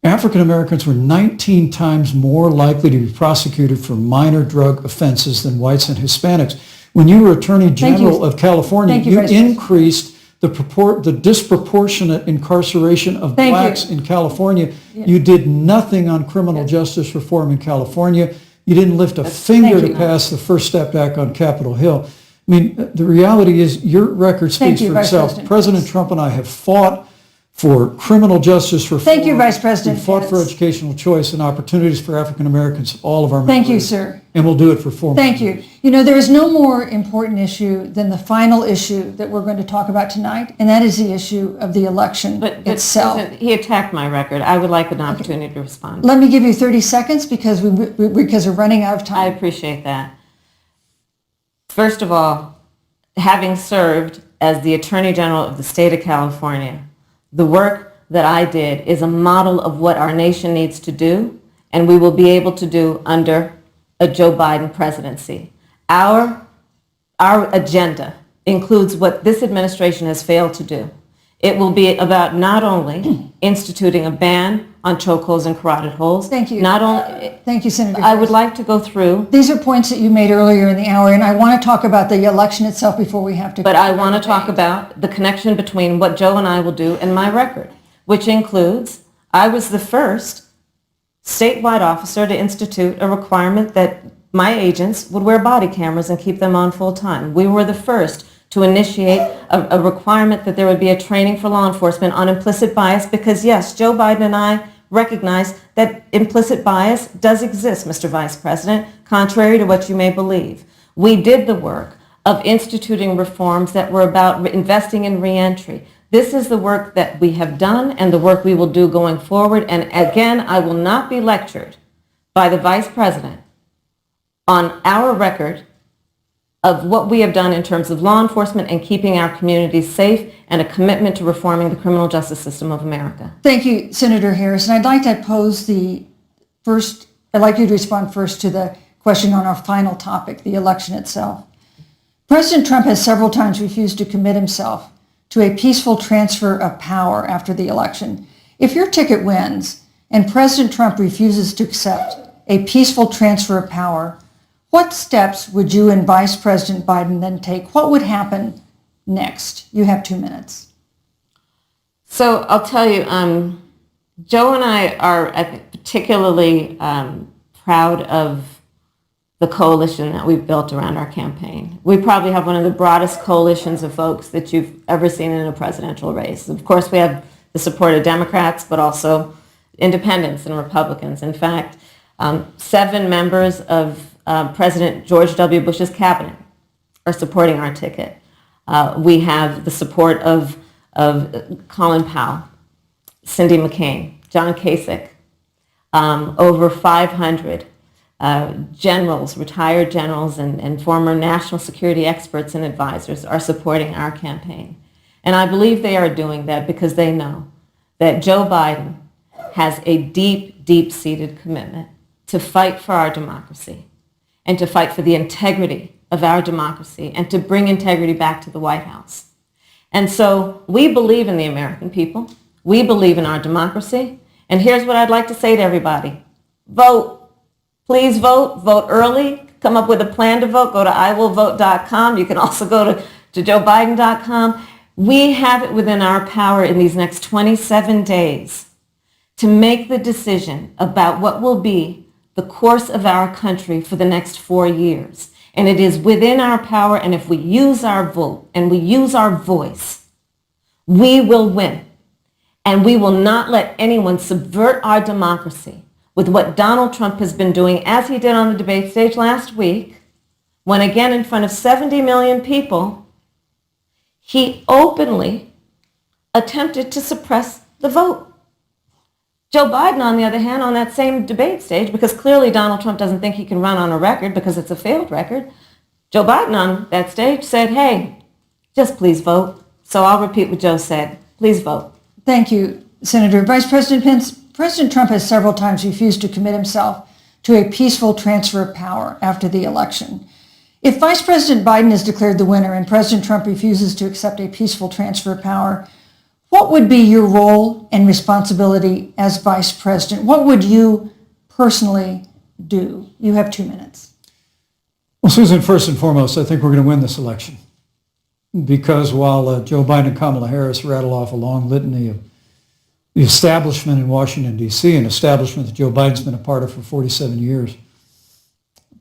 African Americans were 19 times more likely to be prosecuted for minor drug offenses than whites and Hispanics. When you were Attorney General of California, you increased the disproportionate incarceration of blacks in California. Yeah. You did nothing on criminal justice reform in California. You didn't lift a finger to pass the First Step Act on Capitol Hill. I mean, the reality is your record speaks for itself. President Trump and I have fought for criminal justice reform. Thank you, Vice President. We fought for educational choice and opportunities for African Americans, all of our members. Thank you, sir. And we'll do it for 4 months. Thank you. You know, there is no more important issue than the final issue that we're going to talk about tonight, and that is the issue of the election itself. But he attacked my record. I would like an opportunity to respond. Let me give you 30 seconds because we're running out of time. I appreciate that. First of all, having served as the Attorney General of the state of California, the work that I did is a model of what our nation needs to do, and we will be able to do under a Joe Biden presidency. Our agenda includes what this administration has failed to do. It will be about not only instituting a ban on chokeholds and carotid holes. Thank you. Thank you, Senator. I would like to go through. These are points that you made earlier in the hour, and I want to talk about the election itself before we have to. But I want to talk about the connection between what Joe and I will do and my record, which includes I was the first statewide officer to institute a requirement that my agents would wear body cameras and keep them on full time. We were the first to initiate a requirement that there would be a training for law enforcement on implicit bias because, yes, Joe Biden and I recognize that implicit bias does exist, Mr. Vice President, contrary to what you may believe. We did the work of instituting reforms that were about investing in reentry. This is the work that we have done and the work we will do going forward. And again, I will not be lectured by the Vice President on our record of what we have done in terms of law enforcement and keeping our communities safe and a commitment to reforming the criminal justice system of America. Thank you, Senator Harris. And I'd like to pose I'd like you to respond first to the question on our final topic, the election itself. President Trump has several times refused to commit himself to a peaceful transfer of power after the election. If your ticket wins and President Trump refuses to accept a peaceful transfer of power, what steps would you and Vice President Biden then take? What would happen next? You have 2 minutes. So I'll tell you, Joe and I are, I think, particularly proud of the coalition that we've built around our campaign. We probably have one of the broadest coalitions of folks that you've ever seen in a presidential race. Of course, we have the support of Democrats, but also independents and Republicans. In fact, 7 members of President George W. Bush's cabinet are supporting our ticket. We have the support of Colin Powell, Cindy McCain, John Kasich, over 500 generals, retired generals, and former national security experts and advisors are supporting our campaign. And I believe they are doing that because they know that Joe Biden has a deep, deep-seated commitment to fight for our democracy and to fight for the integrity of our democracy and to bring integrity back to the White House. And so we believe in the American people. We believe in our democracy. And here's what I'd like to say to everybody. Vote. Please vote. Vote early. Come up with a plan to vote. Go to iwillvote.com. You can also go to joebiden.com. We have it within our power in these next 27 days to make the decision about what will be the course of our country for the next 4 years. And it is within our power, and if we use our vote and we use our voice, we will win. And we will not let anyone subvert our democracy with what Donald Trump has been doing, as he did on the debate stage last week, when again in front of 70 million people, he openly attempted to suppress the vote. Joe Biden, on the other hand, on that same debate stage, because clearly Donald Trump doesn't think he can run on a record because it's a failed record, Joe Biden on that stage said, hey, just please vote. So I'll repeat what Joe said. Please vote. Thank you, Senator. Vice President Pence, President Trump has several times refused to commit himself to a peaceful transfer of power after the election. If Vice President Biden is declared the winner and President Trump refuses to accept a peaceful transfer of power, what would be your role and responsibility as Vice President? What would you personally do? You have 2 minutes. Well, Susan, first and foremost, I think we're going to win this election. Because while Joe Biden and Kamala Harris rattle off a long litany of the establishment in Washington, D.C., an establishment that Joe Biden's been a part of for 47 years,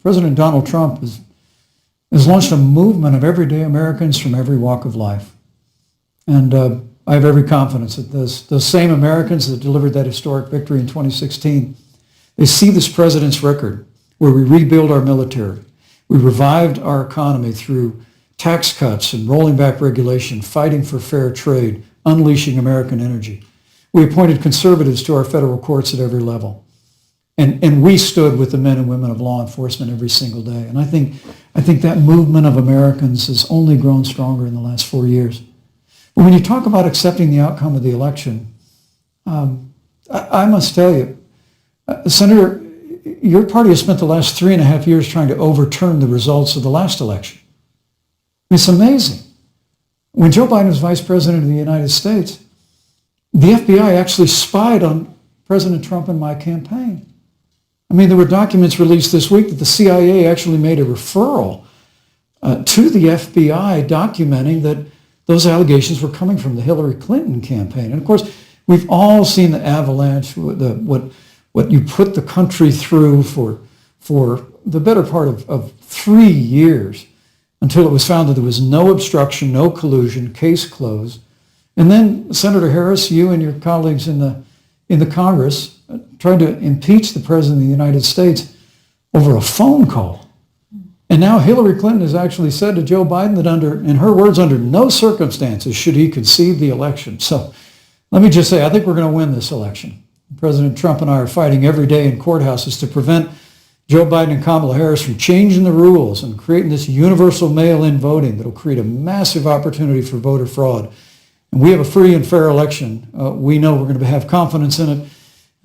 President Donald Trump has launched a movement of everyday Americans from every walk of life. And I have every confidence that those same Americans that delivered that historic victory in 2016, they see this president's record where we rebuild our military. We revived our economy through tax cuts and rolling back regulation, fighting for fair trade, unleashing American energy. We appointed conservatives to our federal courts at every level. And we stood with the men and women of law enforcement every single day. And I think that movement of Americans has only grown stronger in the last 4 years. But when you talk about accepting the outcome of the election, I must tell you, Senator, your party has spent the last 3.5 years trying to overturn the results of the last election. It's amazing. When Joe Biden was vice president of the United States, the FBI actually spied on President Trump and my campaign. I mean, there were documents released this week that the CIA actually made a referral to the FBI documenting that those allegations were coming from the Hillary Clinton campaign. And of course, we've all seen the avalanche, what you put the country through for the better part of 3 years until it was found that there was no obstruction, no collusion, case closed. And then Senator Harris, you and your colleagues in the Congress tried to impeach the President of the United States over a phone call. And now Hillary Clinton has actually said to Joe Biden that in her words, under no circumstances should he concede the election. So let me just say, I think we're going to win this election. President Trump and I are fighting every day in courthouses to prevent Joe Biden and Kamala Harris from changing the rules and creating this universal mail-in voting that will create a massive opportunity for voter fraud. And we have a free and fair election. We know we're going to have confidence in it.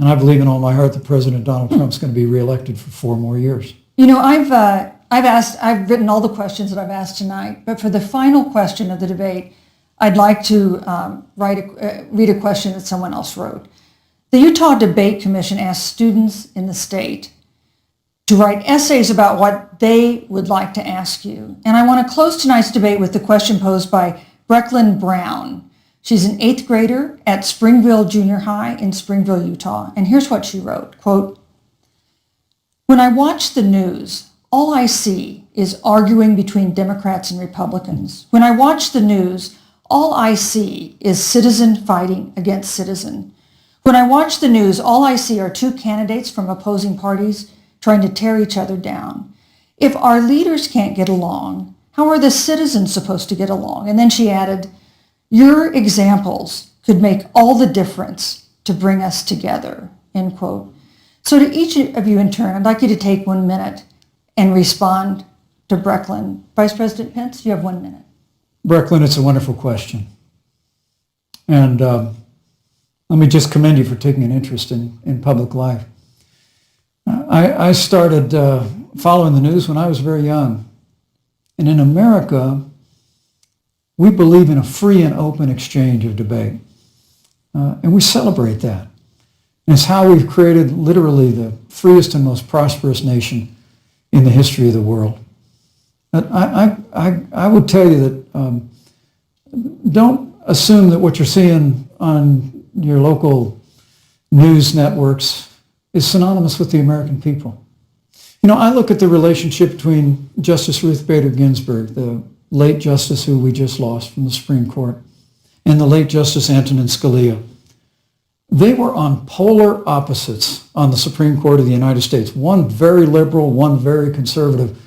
And I believe in all my heart that President Donald Trump's going to be reelected for 4 more years. You know, I've written all the questions that I've asked tonight, but for the final question of the debate, I'd like to read a question that someone else wrote. The Utah Debate Commission asked students in the state to write essays about what they would like to ask you. And I want to close tonight's debate with the question posed by Brecklin Brown. She's an 8th grader at Springville Junior High in Springville, Utah. And here's what she wrote, quote, "When I watch the news, all I see is arguing between Democrats and Republicans. When I watch the news, all I see is citizen fighting against citizen. When I watch the news, all I see are two candidates from opposing parties trying to tear each other down. If our leaders can't get along, how are the citizens supposed to get along?" And then she added, "Your examples could make all the difference to bring us together," end quote. So to each of you in turn, I'd like you to take 1 minute and respond to Brecklin. Vice President Pence, you have 1 minute. Brecklin, it's a wonderful question. And let me just commend you for taking an interest in public life. I started following the news when I was very young. And in America, we believe in a free and open exchange of debate. And we celebrate that. And it's how we've created literally the freest and most prosperous nation in the history of the world. But I would tell you that don't assume that what you're seeing on your local news networks is synonymous with the American people. You know, I look at the relationship between Justice Ruth Bader Ginsburg, the late justice who we just lost from the Supreme Court, and the late Justice Antonin Scalia. They were on polar opposites on the Supreme Court of the United States, one very liberal, one very conservative.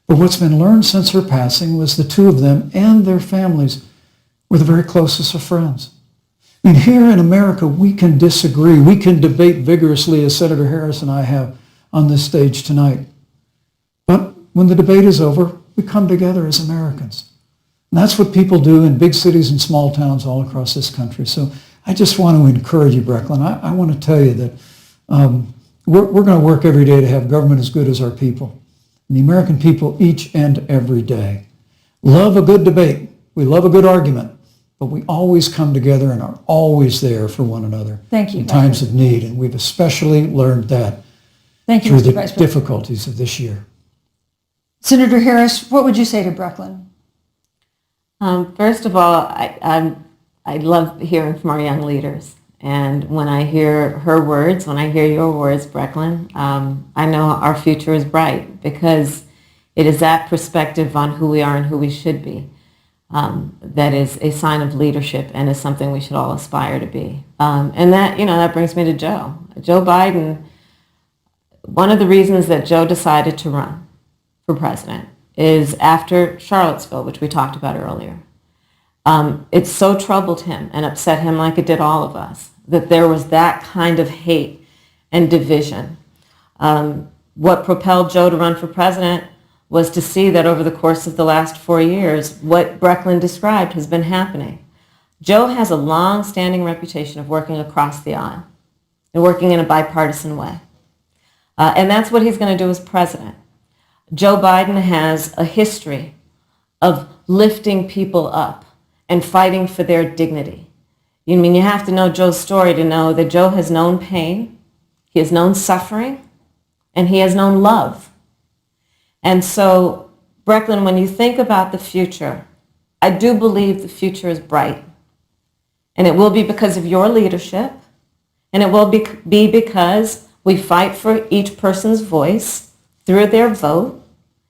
But what's been learned since her passing was the two of them and their families were the very closest of friends. I mean, here in America, we can disagree. We can debate vigorously, as Senator Harris and I have on this stage tonight. But when the debate is over, we come together as Americans. And that's what people do in big cities and small towns all across this country. So I just want to encourage you, Brecklin. I want to tell you that we're going to work every day to have government as good as our people. And the American people each and every day love a good debate. We love a good argument. But we always come together and are always there for one another. Thank you, in times of need. And we've especially learned that Thank you, through Mr. the Vice President. difficulties of this year. Senator Harris, what would you say to Brecklin? First of all, I love hearing from our young leaders. And when I hear her words, when I hear your words, Brecklin, I know our future is bright because it is that perspective on who we are and who we should be that is a sign of leadership and is something we should all aspire to be. And that brings me to Joe. Joe Biden, one of the reasons that Joe decided to run for president is after Charlottesville, which we talked about earlier. It so troubled him and upset him like it did all of us, that there was that kind of hate and division. What propelled Joe to run for president was to see that over the course of the last 4 years, what Brecklin described has been happening. Joe has a long-standing reputation of working across the aisle and working in a bipartisan way. And that's what he's going to do as president. Joe Biden has a history of lifting people up and fighting for their dignity. You have to know Joe's story to know that Joe has known pain, he has known suffering, and he has known love. And so, Brecklin, when you think about the future, I do believe the future is bright. And it will be because of your leadership, and it will be because we fight for each person's voice through their vote,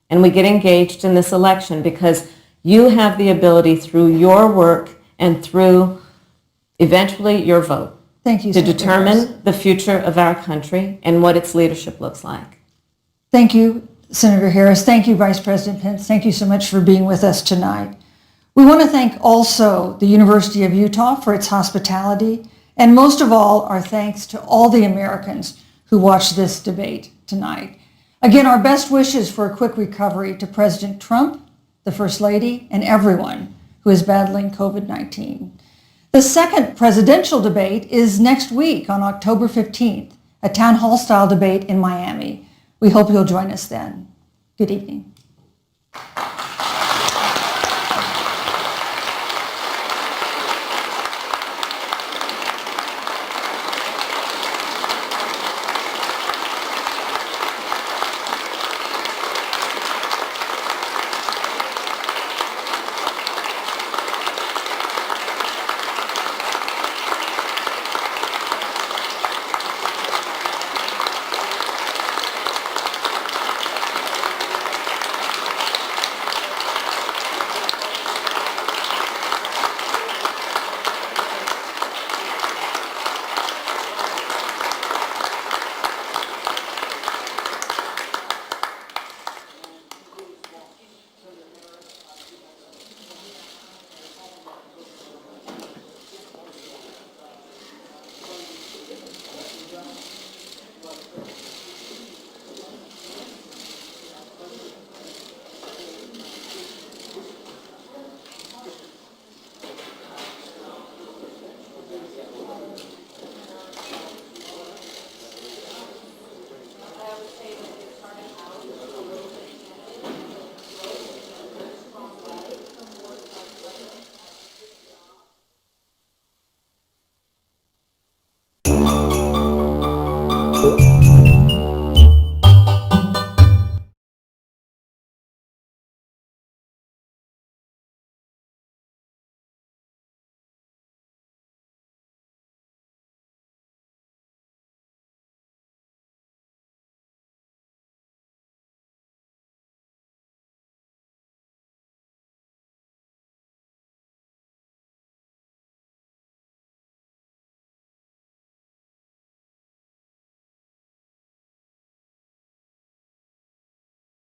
and we get engaged in this election because you have the ability through your work and through eventually your vote Thank you, to Senator determine Harris. the future of our country and what its leadership looks like. Thank you, Senator Harris. Thank you, Vice President Pence. Thank you so much for being with us tonight. We want to thank also the University of Utah for its hospitality, and most of all, our thanks to all the Americans who watched this debate tonight. Again, our best wishes for a quick recovery to President Trump, the First Lady, and everyone who is battling COVID-19. The second presidential debate is next week on October 15th, a town hall style debate in Miami. We hope you'll join us then. Good evening.